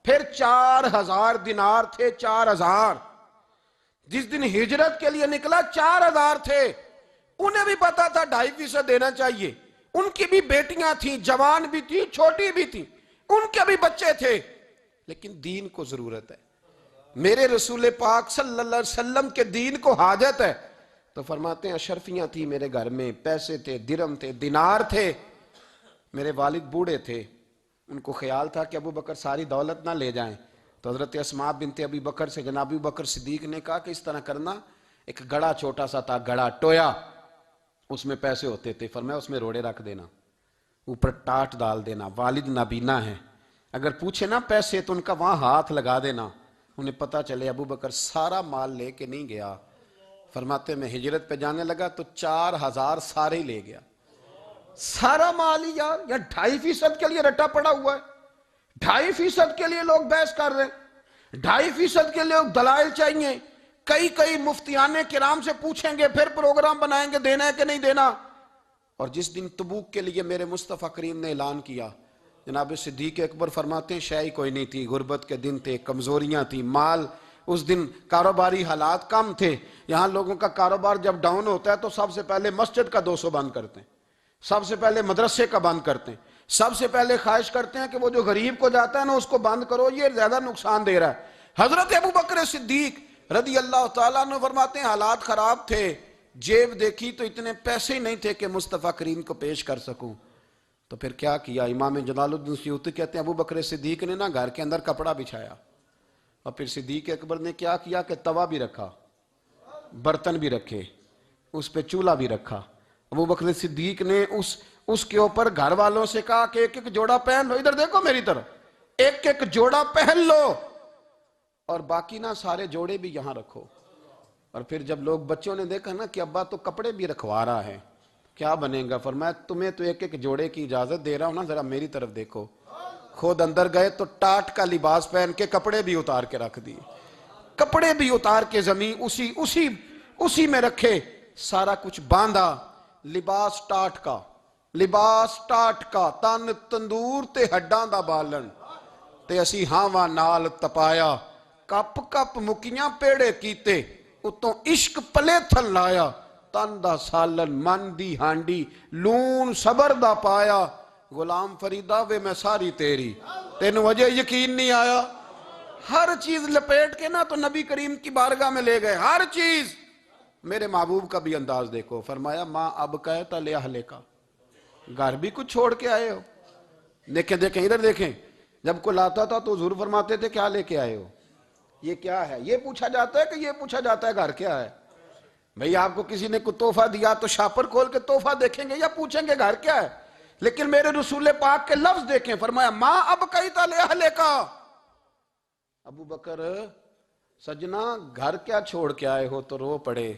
پھر 4,000 دینار تھے. 4,000 جس دن ہجرت کے لیے نکلا 4,000 تھے. انہیں بھی پتا تھا 2.5% دینا چاہیے. ان کی بھی بیٹیاں تھیں، جوان بھی تھی، چھوٹی بھی تھی، ان کے بھی بچے تھے، لیکن دین کو ضرورت ہے. میرے رسول پاک صلی اللہ علیہ وسلم کے دین کو حاجت ہے. تو فرماتے ہیں اشرفیاں تھی میرے گھر میں، پیسے تھے، درہم تھے، دینار تھے. میرے والد بوڑھے تھے، ان کو خیال تھا کہ ابو بکر ساری دولت نہ لے جائیں. تو حضرت اسماء بنت ابی بکر سے جناب ابو بکر صدیق نے کہا کہ اس طرح کرنا، ایک گڑا چھوٹا سا تھا، گڑا ٹویا، اس میں پیسے ہوتے تھے. فرمایا اس میں روڑے رکھ دینا، اوپر ٹاٹ ڈال دینا. والد نابینا ہے، اگر پوچھے نا پیسے تو ان کا وہاں ہاتھ لگا دینا، انہیں پتہ چلے ابو بکر سارا مال لے کے نہیں گیا. فرماتے میں ہجرت پہ جانے لگا تو 4,000 سارے ہی لے گیا. سارا مال ہی یار، یا 2.5% کے لیے رٹا پڑا ہوا ہے. 2.5% کے لیے لوگ بحث کر رہے ہیں، 2.5% کے لیے لوگ دلائل چاہیے. کئی مفتیان کرام سے پوچھیں گے، پھر پروگرام بنائیں گے دینا ہے کہ نہیں دینا. اور جس دن تبوک کے لیے میرے مصطفیٰ کریم نے اعلان کیا، جناب صدیق اکبر فرماتے ہیں شے کوئی نہیں تھی، غربت کے دن تھے، کمزوریاں تھیں، مال اس دن کاروباری حالات کم تھے. یہاں لوگوں کا کاروبار جب ڈاؤن ہوتا ہے تو سب سے پہلے مسجد کا 200 بند کرتے ہیں، سب سے پہلے مدرسے کا بند کرتے ہیں، سب سے پہلے خواہش کرتے ہیں کہ وہ جو غریب کو جاتا ہے نا اس کو بند کرو، یہ زیادہ نقصان دے رہا ہے. حضرت ابو بکر صدیق رضی اللہ تعالیٰ عنہ فرماتے ہیں حالات خراب تھے، جیب دیکھی تو اتنے پیسے ہی نہیں تھے کہ مصطفیٰ کریم کو پیش کر سکوں. تو پھر کیا کیا؟ امام جلال الدین سیوطی کہتے ہیں ابو بکر صدیق نے نا گھر کے اندر کپڑا بچھایا، اور پھر صدیق اکبر نے کیا کیا کہ توا بھی رکھا، برتن بھی رکھے، اس پہ چولہا بھی رکھا. ابو بکر صدیق نے اس کے اوپر گھر والوں سے کہا کہ ایک ایک جوڑا پہن لو، ادھر دیکھو میری طرف، ایک ایک جوڑا پہن لو. اور باقی نا سارے جوڑے بھی یہاں رکھو. اور پھر جب لوگ بچوں نے دیکھا نا کہ ابا تو کپڑے بھی رکھوا رہا ہے, کیا بنے گا, فرمایا تمہیں تو ایک ایک جوڑے کی اجازت دے رہا ہوں نا, ذرا میری طرف دیکھو. خود اندر گئے تو ٹاٹ کا لباس پہن کے کپڑے بھی اتار کے رکھ دیے, کپڑے بھی اتار کے زمین اسی میں رکھے, سارا کچھ باندھا, لباس ٹاٹ کا تن تندور تے ہڈاں دا بالن تے اسی ہاواں نال تپایا, کپ کپ مکیاں پیڑے کیتے, اتوں عشق پلے تھل لایا, تن دا سالن من دی ہانڈی لون صبر دا پایا, غلام فریدہ وے میں ساری تیری, تینوں وجہ یقین نہیں آیا. ہر چیز لپیٹ کے نا تو نبی کریم کی بارگاہ میں لے گئے, ہر چیز. میرے محبوب کا بھی انداز دیکھو, فرمایا ماں اب کہتا لے اہلے کا, گھر بھی کچھ چھوڑ کے آئے ہو. دیکھیں ادھر دیکھیں, جب کوئی لاتا تھا تو حضور فرماتے تھے کیا لے کے آئے ہو, یہ کیا ہے, یہ پوچھا جاتا ہے کہ یہ پوچھا جاتا ہے گھر کیا ہے. بھئی آپ کو کسی نے کوئی تحفہ دیا تو شاپر کھول کے تحفہ دیکھیں گے یا پوچھیں گے گھر کیا ہے, لیکن میرے رسول پاک کے لفظ دیکھیں, فرمایا ماں اب کہتا لے اہلے کا. ابو بکر سجنا گھر کیا چھوڑ کے آئے ہو, تو رو پڑے,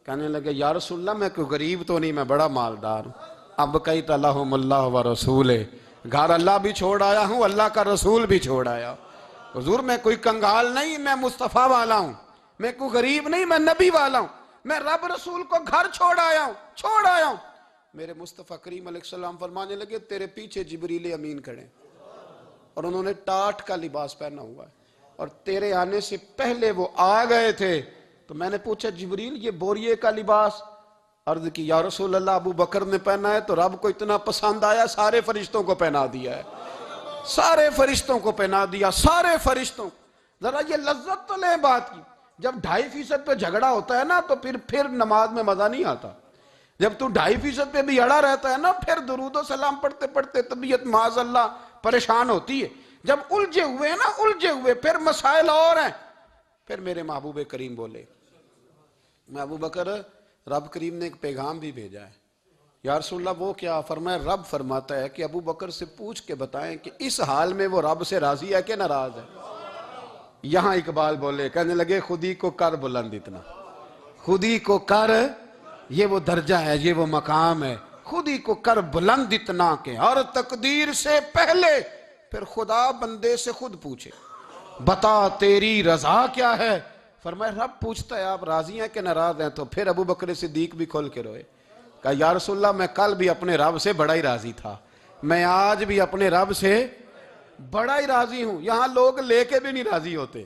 کہنے لگے یا رسول اللہ میں کوئی غریب تو نہیں, میں بڑا مالدار ہوں. اب کہتا لہم اللہ و رسولے, گھر اللہ بھی چھوڑ آیا ہوں, اللہ کا رسول بھی چھوڑ آیا. حضور میں کوئی کنگال نہیں, میں مصطفیٰ والا ہوں, میں کوئی غریب نہیں, میں نبی والا ہوں, میں رب رسول کو گھر چھوڑ آیا ہوں. میرے مصطفیٰ کریم علیہ السلام فرمانے لگے تیرے پیچھے جبریل امین کھڑے, اور انہوں نے ٹاٹ کا لباس پہنا ہوا ہے, اور تیرے آنے سے پہلے وہ آ گئے تھے. تو میں نے پوچھا جبریل یہ بوریے کا لباس, عرض کی یا رسول اللہ ابو بکر نے پہنا ہے تو رب کو اتنا پسند آیا سارے فرشتوں کو پہنا دیا ہے, سارے فرشتوں کو پہنا دیا, سارے فرشتوں. ذرا یہ لذت تو لیں بات کی, جب 2.5% پہ جھگڑا ہوتا ہے نا تو پھر نماز میں مزہ نہیں آتا. جب تو 2.5% پہ بھی اڑا رہتا ہے نا, پھر درود و سلام پڑھتے پڑھتے طبیعت معاذ اللہ پریشان ہوتی ہے. جب الجھے ہوئے پھر مسائل اور ہیں. پھر میرے محبوب کریم بولے, میں ابو بکر رب کریم نے ایک پیغام بھی بھیجا ہے. یا رسول اللہ وہ کیا, فرمایا رب فرماتا ہے کہ ابو بکر سے پوچھ کے بتائیں کہ اس حال میں وہ رب سے راضی ہے کہ ناراض ہے. یہاں اقبال بولے, کہنے لگے خودی کو کر بلند اتنا, خودی کو کر, یہ وہ درجہ ہے, یہ وہ مقام ہے, خودی کو کر بلند اتنا کہ ہر تقدیر سے پہلے پھر خدا بندے سے خود پوچھے بتا تیری رضا کیا ہے. فرمایا رب پوچھتا ہے آپ راضی ہیں کہ ناراض ہیں. تو پھر ابو بکر صدیق بھی کھول کے روئے, کہا یا رسول اللہ میں کل بھی اپنے رب سے بڑا ہی راضی تھا, میں آج بھی اپنے رب سے بڑا ہی راضی ہوں. یہاں لوگ لے کے بھی نہیں راضی ہوتے,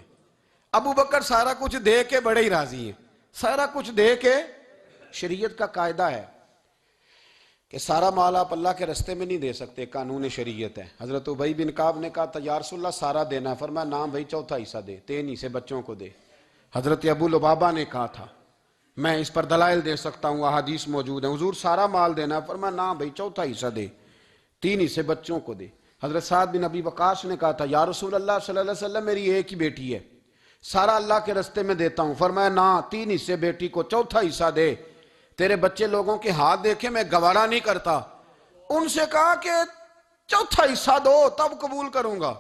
ابو بکر سارا کچھ دے کے بڑے ہی راضی ہیں, سارا کچھ دے کے. شریعت کا قاعدہ ہے کہ سارا مال آپ اللہ کے رستے میں نہیں دے سکتے, قانون شریعت ہے. حضرت ابی بن کعب نے کہا یا رسول اللہ سارا دینا ہے, فرمایا نام بھائی چوتھا حصہ دے, 3 حصے بچوں کو دے. حضرت ابو لبابہ نے کہا تھا میں اس پر دلائل دے سکتا ہوں, احادیث موجود ہیں, حضور سارا مال دینا ہے, فرمایا نام بھائی چوتھا حصہ دے, 3 حصے بچوں کو دے. حضرت سعد بن ابی وقاص نے کہا تھا یا رسول اللہ صلی اللہ علیہ وسلم میری ایک ہی بیٹی ہے, سارا اللہ کے رستے میں دیتا ہوں. فرمایا نا 3 حصے بیٹی کو, چوتھا حصہ دے, تیرے بچے لوگوں کے ہاتھ دیکھے میں گوارا نہیں کرتا. ان سے کہا کہ چوتھا حصہ دو تب قبول کروں گا.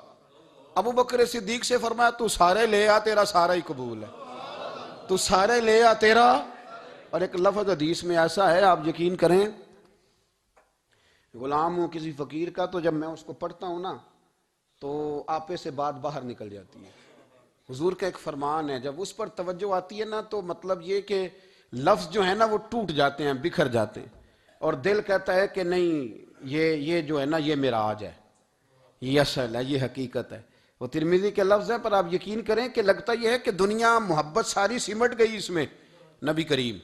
ابو بکر صدیق سے فرمایا تو سارے لے آ, تیرا سارا ہی قبول ہے, تو سارے لے آ تیرا. اور ایک لفظ حدیث میں ایسا ہے آپ یقین کریں, غلام ہوں کسی فقیر کا, تو جب میں اس کو پڑھتا ہوں نا تو آپے سے بات باہر نکل جاتی ہے. حضور کا ایک فرمان ہے, جب اس پر توجہ آتی ہے نا تو مطلب یہ کہ لفظ جو ہے نا وہ ٹوٹ جاتے ہیں, بکھر جاتے ہیں, اور دل کہتا ہے کہ نہیں یہ جو ہے نا یہ معراج ہے, یہ اصل ہے, یہ حقیقت ہے. وہ ترمذی کے لفظ ہے, پر آپ یقین کریں کہ لگتا یہ ہے کہ دنیا محبت ساری سمٹ گئی اس میں. نبی کریم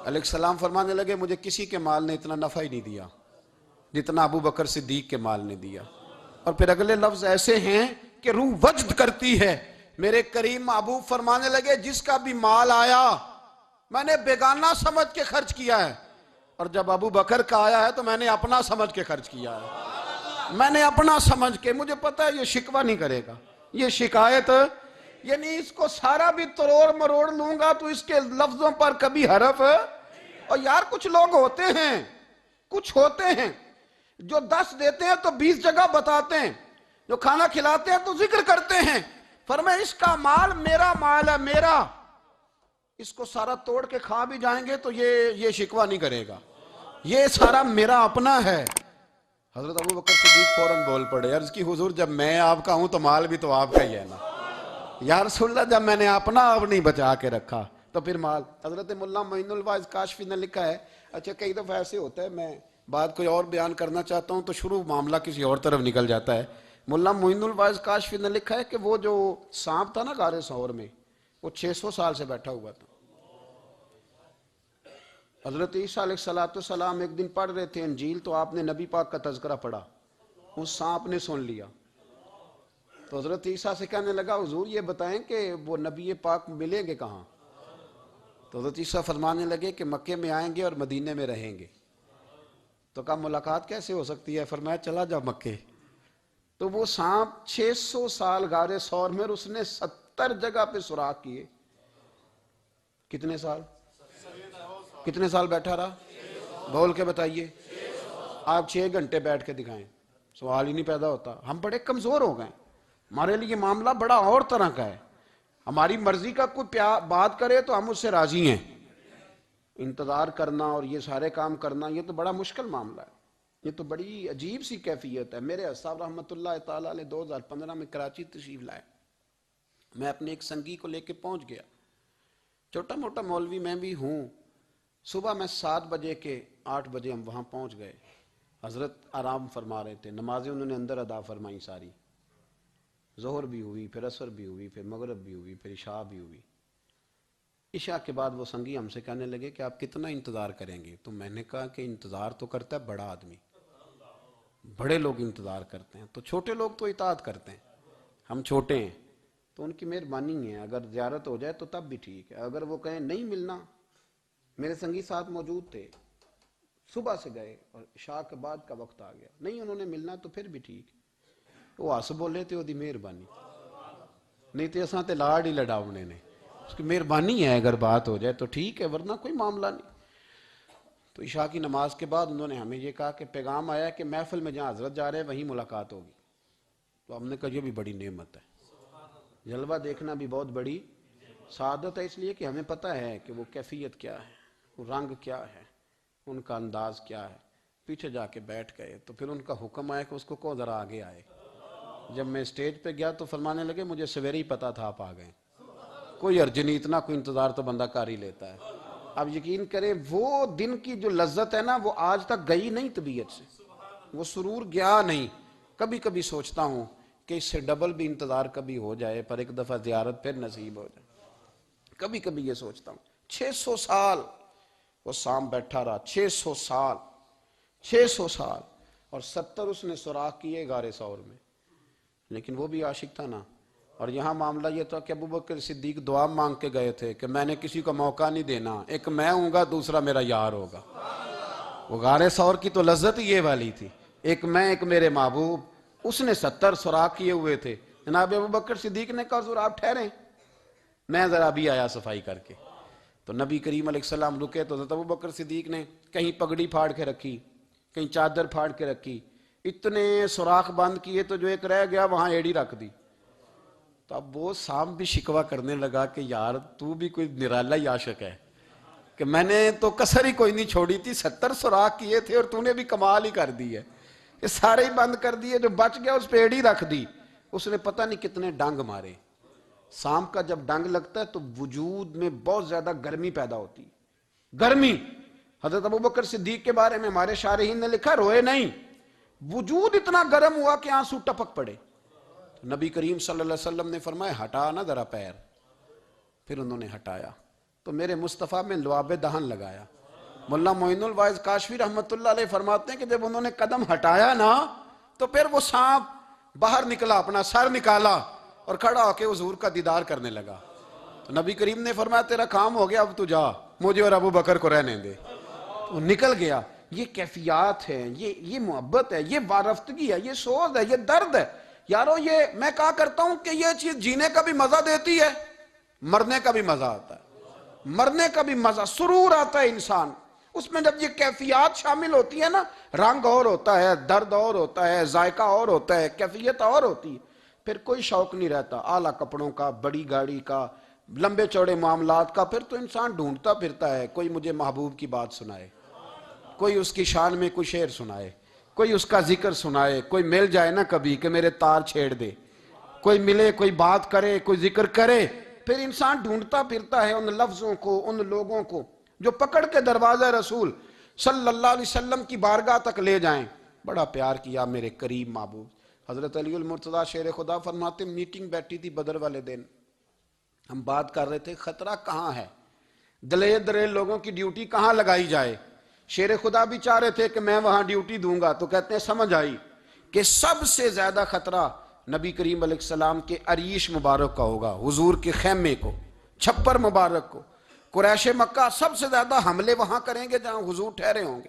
علیہ السلام فرمانے لگے مجھے کسی کے مال نے اتنا نفع ہی نہیں دیا جتنا ابو بکر صدیق کے مال نے دیا. اور پھر اگلے لفظ ایسے ہیں کہ روح وجد کرتی ہے. میرے کریم محبوب فرمانے لگے جس کا بھی مال آیا میں نے بیگانہ سمجھ کے خرچ کیا ہے, اور جب ابو بکر کا آیا ہے تو میں نے اپنا سمجھ کے خرچ کیا ہے, میں نے اپنا سمجھ کے. مجھے پتا ہے یہ شکوہ نہیں کرے گا, یہ شکایت, یعنی اس کو سارا بھی تروڑ مروڑ لوں گا تو اس کے لفظوں پر کبھی حرف. اور یار کچھ لوگ ہوتے ہیں جو 10 دیتے ہیں تو 20 جگہ بتاتے ہیں, جو کھانا کھلاتے ہیں تو ذکر کرتے ہیں. فرمایا اس کا مال میرا مال ہے، میرا، اس کو سارا توڑ کے کھا بھی جائیں گے تو یہ شکوہ نہیں کرے گا، یہ سارا میرا اپنا ہے۔ حضرت ابوبکر صدیق فوراً بول پڑے، عرض کی حضور جب میں آپ کا ہوں تو مال بھی تو آپ کا ہی ہے نا۔ یا رسول اللہ جب میں نے اپنا آپ نہیں بچا کے رکھا تو پھر مال۔ حضرت مولانا معین الواعظ کاشفی نے لکھا ہے، اچھا کئی دفعہ ایسے ہوتا ہے میں بات کوئی اور بیان کرنا چاہتا ہوں تو شروع معاملہ کسی اور طرف نکل جاتا ہے۔ مولانا معین الواعظ کاشفی نے لکھا ہے کہ وہ جو سانپ تھا نا غار ثور میں، وہ 600 سال سے بیٹھا ہوا تھا۔ حضرت عیسیٰ علیہ السلام ایک دن پڑھ رہے تھے انجیل، تو آپ نے نبی پاک کا تذکرہ پڑھا، اس سانپ نے سن لیا، تو حضرت عیسیٰ سے کہنے لگا حضور یہ بتائیں کہ وہ نبی پاک ملیں گے کہاں؟ تو حضرت عیسیٰ فرمانے لگے کہ مکے میں آئیں گے اور مدینے میں رہیں گے۔ تو کہا ملاقات کیسے ہو سکتی ہے؟ فرمایا چلا جا مکے۔ تو وہ سانپ 600 سال غار ثور میں، اور اس نے 70 جگہ پہ سوراخ کیے۔ کتنے سال؟ کتنے سال بیٹھا رہا؟ بول کے بتائیے۔ آپ 6 گھنٹے بیٹھ کے دکھائیں، سوال ہی نہیں پیدا ہوتا۔ ہم بڑے کمزور ہو گئے، ہمارے لیے معاملہ بڑا اور طرح کا ہے۔ ہماری مرضی کا کوئی بات کرے تو ہم اس سے راضی ہیں، انتظار کرنا اور یہ سارے کام کرنا یہ تو بڑا مشکل معاملہ ہے، یہ تو بڑی عجیب سی کیفیت ہے۔ میرے صاحب رحمۃ اللہ تعالیٰ علیہ 2015 میں کراچی تشریف لائے، میں اپنے ایک سنگی کو لے کے پہنچ گیا، چھوٹا موٹا مولوی میں بھی ہوں۔ صبح میں 7 بجے کے 8 بجے ہم وہاں پہنچ گئے، حضرت آرام فرما رہے تھے، نمازیں انہوں نے اندر ادا فرمائی ساری، ظہر بھی ہوئی، پھر عصر بھی ہوئی، پھر مغرب بھی ہوئی، پھر عشاء بھی ہوئی۔ عشاء کے بعد وہ سنگی ہم سے کہنے لگے کہ آپ کتنا انتظار کریں گے؟ تو میں نے کہا کہ انتظار تو کرتا ہے بڑا آدمی، بڑے لوگ انتظار کرتے ہیں، تو چھوٹے لوگ تو اطاعت کرتے ہیں، ہم چھوٹے ہیں تو ان کی مہربانی ہے، اگر زیارت ہو جائے تو تب بھی ٹھیک ہے، اگر وہ کہیں نہیں ملنا۔ میرے سنگی ساتھ موجود تھے، صبح سے گئے اور عشاء کے بعد کا وقت آ گیا، نہیں انہوں نے ملنا تو پھر بھی ٹھیک، وہ ہس بولے تھے وہ مہربانی، نہیں تو اساں تے لاڑ ہی لڑاونے نے، اس کی مہربانی ہے، اگر بات ہو جائے تو ٹھیک ہے ورنہ کوئی معاملہ نہیں۔ تو عشاء کی نماز کے بعد انہوں نے ہمیں یہ کہا کہ پیغام آیا کہ محفل میں جہاں حضرت جا رہے ہیں وہیں ملاقات ہوگی۔ تو ہم نے کہا یہ بھی بڑی نعمت ہے، جلوہ دیکھنا بھی بہت بڑی سعادت ہے، اس لیے کہ ہمیں پتہ ہے کہ وہ کیفیت کیا ہے، وہ رنگ کیا ہے، ان کا انداز کیا ہے۔ پیچھے جا کے بیٹھ گئے تو پھر ان کا حکم آیا کہ اس کو ذرا آگے آئے۔ جب میں اسٹیج پہ گیا تو فرمانے لگے مجھے سویرے ہی پتا تھا آپ آ گئے، کوئی عرض نہیں، اتنا کوئی انتظار تو بندہ کر ہی لیتا ہے۔ اب یقین کریں وہ دن کی جو لذت ہے نا وہ آج تک گئی نہیں طبیعت سے، وہ سرور گیا نہیں۔ کبھی کبھی سوچتا ہوں کہ اس سے ڈبل بھی انتظار کبھی ہو جائے، پر ایک دفعہ زیارت پھر نصیب ہو جائے، کبھی کبھی یہ سوچتا ہوں۔ 600 سال وہ سانپ بیٹھا رہا، 600 سال، 600 سال، اور 70 اس نے سوراخ کیے غار ثور میں، لیکن وہ بھی عاشق تھا نا۔ اور یہاں معاملہ یہ تھا کہ ابوبکر صدیق دعا مانگ کے گئے تھے کہ میں نے کسی کو موقع نہیں دینا، ایک میں ہوں گا دوسرا میرا یار ہوگا۔ وہ غار ثور کی تو لذت یہ والی تھی، ایک میں ایک میرے محبوب۔ اس نے 70 سوراخ کیے ہوئے تھے، جناب ابوبکر صدیق نے کہا حضور آپ ٹھہریں، میں ذرا بھی آیا صفائی کر کے۔ تو نبی کریم علیہ السلام رکے تو حضرت ابوبکر صدیق نے کہیں پگڑی پھاڑ کے رکھی، کہیں چادر پھاڑ کے رکھی، اتنے سوراخ بند کیے تو جو ایک رہ گیا وہاں ایڑی رکھ دی۔ تو اب وہ سانپ بھی شکوہ کرنے لگا کہ یار تو بھی کوئی نرالا ہی عاشق ہے کہ میں نے تو کسر ہی کوئی نہیں چھوڑی تھی، 70 سوراخ کیے تھے اور تو نے بھی کمال ہی کر دی ہے، یہ سارے ہی بند کر دیے، جو بچ گیا اس پہ ایڑی رکھ دی۔ اس نے پتہ نہیں کتنے ڈنگ مارے۔ سانپ کا جب ڈنگ لگتا ہے تو وجود میں بہت زیادہ گرمی پیدا ہوتی ہے، گرمی۔ حضرت ابوبکر صدیق کے بارے میں ہمارے شارحین نے لکھا روئے نہیں، وجود اتنا گرم ہوا کہ آنسو ٹپک پڑے۔ نبی کریم صلی اللہ علیہ وسلم نے فرمایا ہٹا نا ذرا پیر، پھر انہوں نے ہٹایا تو میرے مصطفیٰ میں لعاب دہن لگایا۔ مولانا معین الواعظ کاشفی رحمۃ اللہ علیہ فرماتے ہیں کہ جب انہوں نے قدم ہٹایا نا تو پھر وہ سانپ باہر نکلا، اپنا سر نکالا اور کھڑا ہو کے حضور کا دیدار کرنے لگا۔ تو نبی کریم نے فرمایا تیرا کام ہو گیا، اب تو جا، مجھے اور ابو بکر کو رہنے دے۔ وہ نکل گیا۔ یہ کیفیات ہے، یہ محبت ہے، یہ وارفتگی ہے، یہ سوز ہے، یہ درد ہے۔ یارو یہ میں کہا کرتا ہوں کہ یہ چیز جینے کا بھی مزہ دیتی ہے، مرنے کا بھی مزہ آتا ہے، مرنے کا بھی مزہ، سرور آتا ہے انسان اس میں جب یہ کیفیات شامل ہوتی ہے نا، رنگ اور ہوتا ہے، درد اور ہوتا ہے، ذائقہ اور ہوتا ہے، کیفیت اور ہوتی ہے۔ پھر کوئی شوق نہیں رہتا اعلیٰ کپڑوں کا، بڑی گاڑی کا، لمبے چوڑے معاملات کا. پھر تو انسان ڈھونڈتا پھرتا ہے کوئی مجھے محبوب کی بات سنائے، کوئی اس کی شان میں کوئی شعر سنائے، کوئی اس کا ذکر سنائے، کوئی مل جائے نا کبھی کہ میرے تار چھیڑ دے، کوئی ملے، کوئی بات کرے، کوئی ذکر کرے. پھر انسان ڈھونڈتا پھرتا ہے ان لفظوں کو، ان لوگوں کو جو پکڑ کے دروازہ رسول صلی اللہ علیہ وسلم کی بارگاہ تک لے جائیں. بڑا پیار کیا میرے کریم محبوب. حضرت علی المرتضیٰ شیر خدا فرماتے میٹنگ بیٹھی تھی بدر والے دن، ہم بات کر رہے تھے خطرہ کہاں ہے، دلیر دلیل لوگوں کی ڈیوٹی کہاں لگائی جائے. شیر خدا بھی چاہ رہے تھے کہ میں وہاں ڈیوٹی دوں گا، تو کہتے ہیں سمجھ آئی کہ سب سے زیادہ خطرہ نبی کریم علیہ السلام کے عریش مبارک کا ہوگا، حضور کے خیمے کو، چھپر مبارک کو. قریش مکہ سب سے زیادہ حملے وہاں کریں گے جہاں حضور ٹھہرے ہوں گے.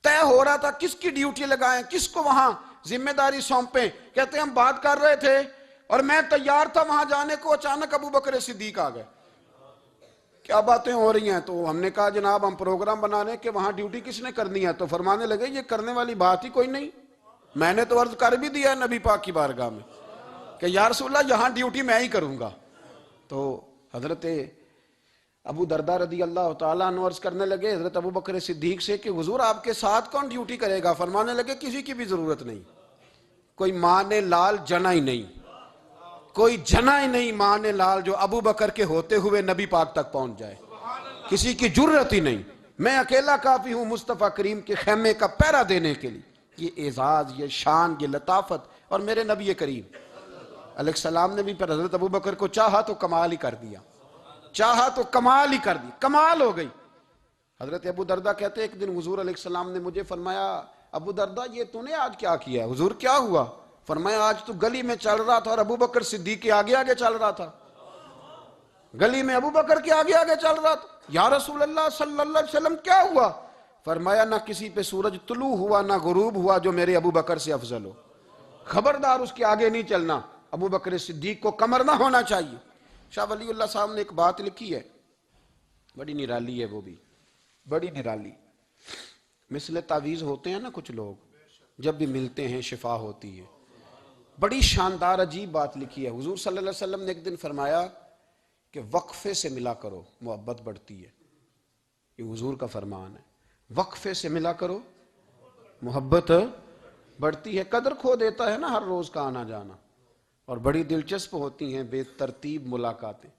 طے ہو رہا تھا کس کی ڈیوٹی لگائیں، کس کو وہاں ذمہ داری سونپیں. کہتے ہیں ہم بات کر رہے تھے اور میں تیار تھا وہاں جانے کو، اچانک ابو بکر صدیق آ گئے. کیا باتیں ہو رہی ہیں؟ تو ہم نے کہا جناب ہم پروگرام بنا رہے ہیں کہ وہاں ڈیوٹی کس نے کرنی ہے. تو فرمانے لگے یہ کرنے والی بات ہی کوئی نہیں، میں نے تو عرض کر بھی دیا ہے نبی پاک کی بارگاہ میں کہ یا رسول اللہ یہاں ڈیوٹی میں ہی کروں گا. تو حضرت ابو دردہ رضی اللہ تعالیٰ عنہ عرض کرنے لگے حضرت ابو بکر صدیق سے کہ حضور آپ کے ساتھ کون ڈیوٹی کرے گا؟ فرمانے لگے کسی کی بھی ضرورت نہیں، کوئی ماں نے لال جنا ہی نہیں، کوئی جنا ہی نہیں ماں نے لال جو ابو بکر کے ہوتے ہوئے نبی پاک تک پہنچ جائے، کسی کی جرت ہی نہیں. میں اکیلا کافی ہوں مصطفیٰ کریم کے خیمے کا پہرا دینے کے لیے. یہ اعزاز، یہ شان، یہ لطافت. اور میرے نبی کریم علیہ السلام نے بھی پھر حضرت ابو بکر کو چاہا تو کمال ہی کر دیا، چاہا تو کمال ہی کر دی، کمال ہو گئی. حضرت ابو دردہ کہتے ایک دن حضور علیہ السلام نے مجھے فرمایا ابو دردہ یہ تو نے آج کیا کیا ہے؟ حضور کیا ہوا؟ فرمایا آج تو گلی میں چل رہا تھا اور ابو بکر صدیق کے آگے آگے چل رہا تھا، گلی میں ابو بکر کے آگے آگے چل رہا تھا. یا رسول اللہ صلی اللہ علیہ وسلم کیا ہوا؟ فرمایا نہ کسی پہ سورج طلوع ہوا نہ غروب ہوا جو میرے ابو بکر سے افضل ہو. خبردار اس کے آگے نہیں چلنا، ابو بکر صدیق کو کمر نہ ہونا چاہیے. شاہ ولی اللہ صاحب نے ایک بات لکھی ہے، بڑی نرالی ہے، وہ بھی بڑی نرالی. مثل تعویذ ہوتے ہیں نا کچھ لوگ، جب بھی ملتے ہیں شفا ہوتی ہے. بڑی شاندار عجیب بات لکھی ہے. حضور صلی اللہ علیہ وسلم نے ایک دن فرمایا کہ وقفے سے ملا کرو محبت بڑھتی ہے. یہ حضور کا فرمان ہے، وقفے سے ملا کرو محبت بڑھتی ہے. قدر کھو دیتا ہے نا ہر روز کا آنا جانا، اور بڑی دلچسپ ہوتی ہیں بے ترتیب ملاقاتیں.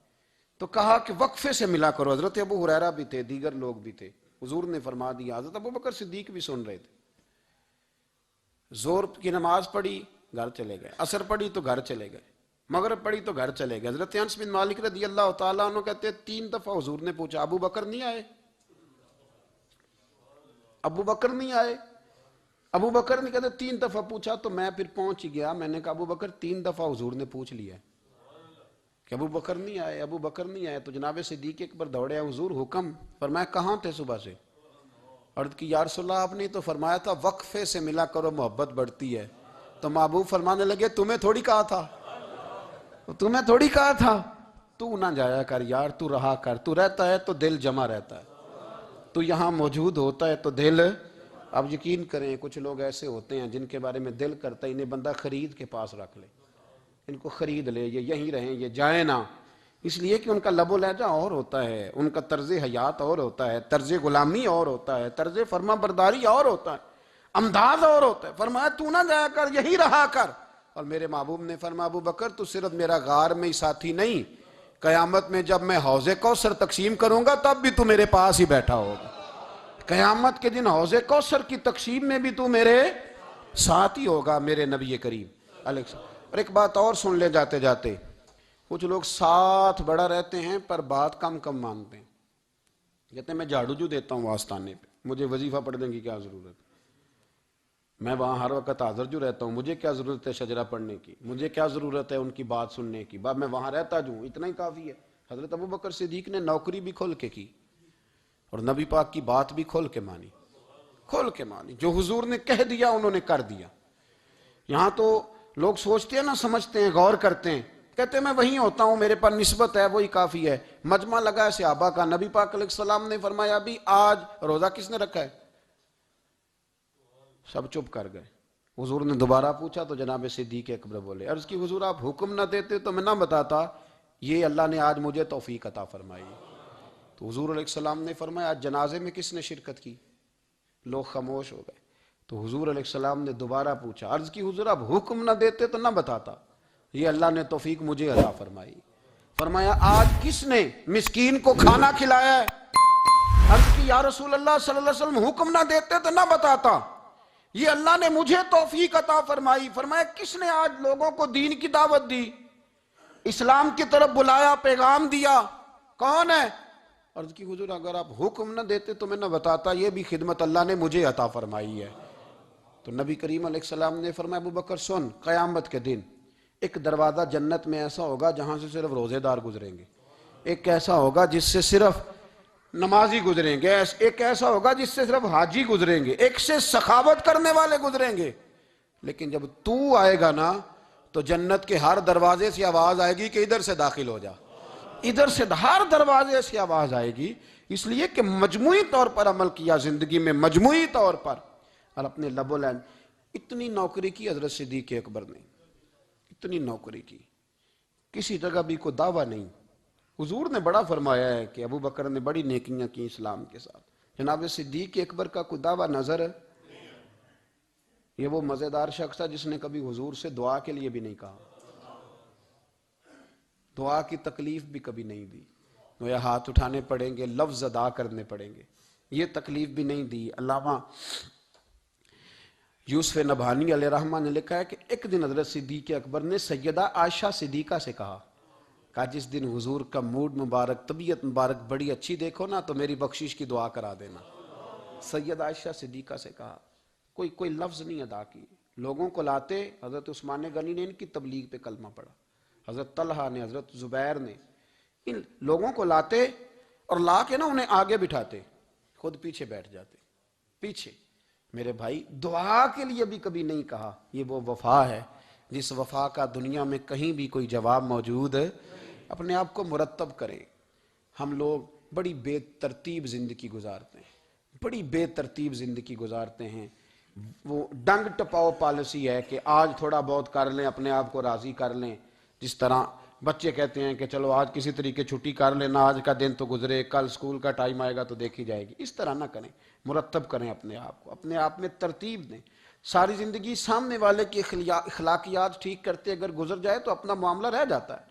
تو کہا کہ وقفے سے ملا کرو. حضرت ابو ہریرہ بھی تھے، دیگر لوگ بھی تھے، حضور نے فرما دیا. حضرت ابو بکر صدیق بھی سن رہے تھے. زور کی نماز پڑھی گھر چلے گئے، عصر پڑھی تو گھر چلے گئے، مغرب پڑھی تو گھر چلے گئے. حضرت انس بن مالک رضی اللہ تعالیٰ عنہ کہتے ہیں 3 دفعہ حضور نے پوچھا ابو بکر نہیں آئے؟ ابو بکر نہیں آئے؟ ابو بکر نے کہتے 3 دفعہ پوچھا تو میں پھر پہنچ گیا. میں نے کہا ابو بکر 3 دفعہ حضور نے پوچھ لیا کہ ابو بکر نہیں آئے، ابو بکر نہیں آئے. تو جناب صدیق اکبر دوڑے حضور حکم. فرمایا کہاں تھے صبح سے؟ عرض کی یا رسول اللہ آپ نے تو فرمایا تھا وقفے سے ملا کرو محبت بڑھتی ہے. تو محبوب فرمانے لگے تمہیں تھوڑی کہا تھا، تمہیں تھوڑی کہا تھا. تو نہ جایا کر یار، تو رہا کر. تو رہتا ہے تو دل جمع رہتا ہے، تو یہاں موجود ہوتا ہے تو دل. اب یقین کریں کچھ لوگ ایسے ہوتے ہیں جن کے بارے میں دل کرتا ہے انہیں بندہ خرید کے پاس رکھ لے، ان کو خرید لے، یہ یہیں رہیں، یہ جائیں نہ. اس لیے کہ ان کا لب و لہجہ اور ہوتا ہے، ان کا طرز حیات اور ہوتا ہے، طرز غلامی اور ہوتا ہے، طرز فرما برداری اور ہوتا ہے، انداز اور ہوتا ہے. فرمایا تو نہ جایا کر، یہی رہا کر. اور میرے محبوب نے فرمایا ابو بکر تو صرف میرا غار میں ہی ساتھی نہیں، قیامت میں جب میں حوض کوثر تقسیم کروں گا تب بھی تو میرے پاس ہی بیٹھا ہوگا. قیامت کے دن حوض کوثر کی تقسیم میں بھی تو میرے ساتھ ہی ہوگا میرے نبی کریم علیہ السلام. اور ایک بات اور سن لے جاتے جاتے، کچھ لوگ ساتھ بڑا رہتے ہیں پر بات کم کم مانتے ہیں. کہتے ہیں میں جھاڑو جو دیتا ہوں آستانے پہ، مجھے وظیفہ پڑھنے کی کیا ضرورت؟ میں وہاں ہر وقت حاضر جو رہتا ہوں، مجھے کیا ضرورت ہے شجرہ پڑھنے کی؟ مجھے کیا ضرورت ہے ان کی بات سننے کی؟ میں وہاں رہتا جو ہوں، اتنا ہی کافی ہے. حضرت ابو بکر صدیق نے نوکری بھی کھول کے کی اور نبی پاک کی بات بھی کھول کے مانی، کھول کے مانی. جو حضور نے کہہ دیا انہوں نے کر دیا. یہاں تو لوگ سوچتے ہیں نا، سمجھتے ہیں، غور کرتے ہیں، کہتے ہیں میں وہیں ہوتا ہوں، میرے پاس نسبت ہے، وہی کافی ہے. مجمع لگا ہے صحابہ کا، نبی پاک علیہ السلام نے فرمایا ابھی آج روزہ کس نے رکھا ہے؟ سب چپ کر گئے. حضور نے دوبارہ پوچھا تو جناب صدیق اکبر بولے، عرض کی حضور آپ حکم نہ دیتے تو میں نہ بتاتا، یہ اللہ نے آج مجھے توفیق عطا فرمائی۔ تو حضور علیہ السلام نے فرمایا آج جنازے میں کس نے شرکت کی؟ لوگ خاموش ہو گئے۔ تو حضور علیہ السلام نے دوبارہ پوچھا، عرض کی حضور آپ حکم نہ دیتے تو نہ بتاتا، یہ اللہ نے توفیق مجھے عطا فرمائی۔ فرمایا آج کس نے مسکین کو کھانا کھلایا ہے؟ عرض کی یا رسول اللہ صلی اللہ علیہ وسلم حکم نہ دیتے تو نہ بتاتا، یہ اللہ نے مجھے توفیق عطا فرمائی۔ فرمایا کس نے آج لوگوں کو دین کی دعوت دی، اسلام کی طرف بلایا، پیغام دیا، کون ہے؟ عرض کی حضور اگر آپ حکم نہ دیتے تو میں نہ بتاتا، یہ بھی خدمت اللہ نے مجھے عطا فرمائی ہے۔ تو نبی کریم علیہ السلام نے فرمایا ابو بکر سن، قیامت کے دن ایک دروازہ جنت میں ایسا ہوگا جہاں سے صرف روزے دار گزریں گے، ایک ایسا ہوگا جس سے صرف نمازی گزریں گے، ایک ایسا ہوگا جس سے صرف حاجی گزریں گے، ایک سے سخاوت کرنے والے گزریں گے۔ لیکن جب تو آئے گا نا تو جنت کے ہر دروازے سے آواز آئے گی کہ ادھر سے داخل ہو جا، ادھر سے ہر دروازے سے آواز آئے گی، اس لیے کہ مجموعی طور پر عمل کیا زندگی میں، مجموعی طور پر، اور اپنے لب و لہن۔ اتنی نوکری کی حضرت صدیق اکبر نے، اتنی نوکری کی، کسی جگہ بھی کوئی دعویٰ نہیں۔ حضور نے بڑا فرمایا ہے کہ ابو بکر نے بڑی نیکیاں کی اسلام کے ساتھ، جناب صدیق اکبر کا کوئی دعویٰ نظر ہے؟ یہ وہ مزیدار شخص ہے جس نے کبھی حضور سے دعا کے لیے بھی نہیں کہا، دعا کی تکلیف بھی کبھی نہیں دی، گویا ہاتھ اٹھانے پڑیں گے، لفظ ادا کرنے پڑیں گے، یہ تکلیف بھی نہیں دی۔ علامہ یوسف نبہانی علیہ رحمہ نے لکھا ہے کہ ایک دن حضرت صدیق اکبر نے سیدہ عائشہ صدیقہ سے کہا جس دن حضور کا موڈ مبارک، طبیعت مبارک بڑی اچھی دیکھو نا تو میری بخشش کی دعا کرا دینا۔ سیدہ عائشہ صدیقہ سے کہا، کوئی لفظ نہیں ادا کی، لوگوں کو لاتے، حضرت عثمان غنی نے ان کی تبلیغ پہ کلمہ پڑھا، حضرت طلحہ نے، حضرت زبیر نے، ان لوگوں کو لاتے اور لا کے نا انہیں آگے بٹھاتے، خود پیچھے بیٹھ جاتے، پیچھے۔ میرے بھائی دعا کے لیے بھی کبھی نہیں کہا، یہ وہ وفا ہے جس وفا کا دنیا میں کہیں بھی کوئی جواب موجود ہے۔ اپنے آپ کو مرتب کریں۔ ہم لوگ بڑی بے ترتیب زندگی گزارتے ہیں، بڑی بے ترتیب زندگی گزارتے ہیں۔ وہ ڈنگ ٹپاؤ پالیسی ہے کہ آج تھوڑا بہت کر لیں، اپنے آپ کو راضی کر لیں، جس طرح بچے کہتے ہیں کہ چلو آج کسی طریقے چھٹی کر لیں، نہ آج کا دن تو گزرے، کل سکول کا ٹائم آئے گا تو دیکھی جائے گی۔ اس طرح نہ کریں، مرتب کریں اپنے آپ کو، اپنے آپ میں ترتیب دیں۔ ساری زندگی سامنے والے کی اخلاقیات ٹھیک کرتے اگر گزر جائے تو اپنا معاملہ رہ جاتا ہے۔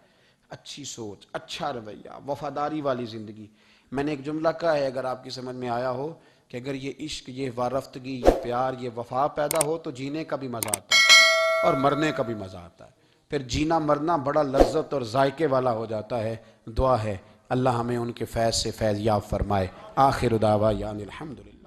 اچھی سوچ، اچھا رویہ، وفاداری والی زندگی۔ میں نے ایک جملہ کہا ہے، اگر آپ کی سمجھ میں آیا ہو، کہ اگر یہ عشق، یہ وارفتگی، یہ پیار، یہ وفا پیدا ہو تو جینے کا بھی مزہ آتا ہے اور مرنے کا بھی مزہ آتا ہے، پھر جینا مرنا بڑا لذت اور ذائقے والا ہو جاتا ہے۔ دعا ہے اللہ ہمیں ان کے فیض سے فیض یاب فرمائے۔ آخر دعوانا الحمدللہ۔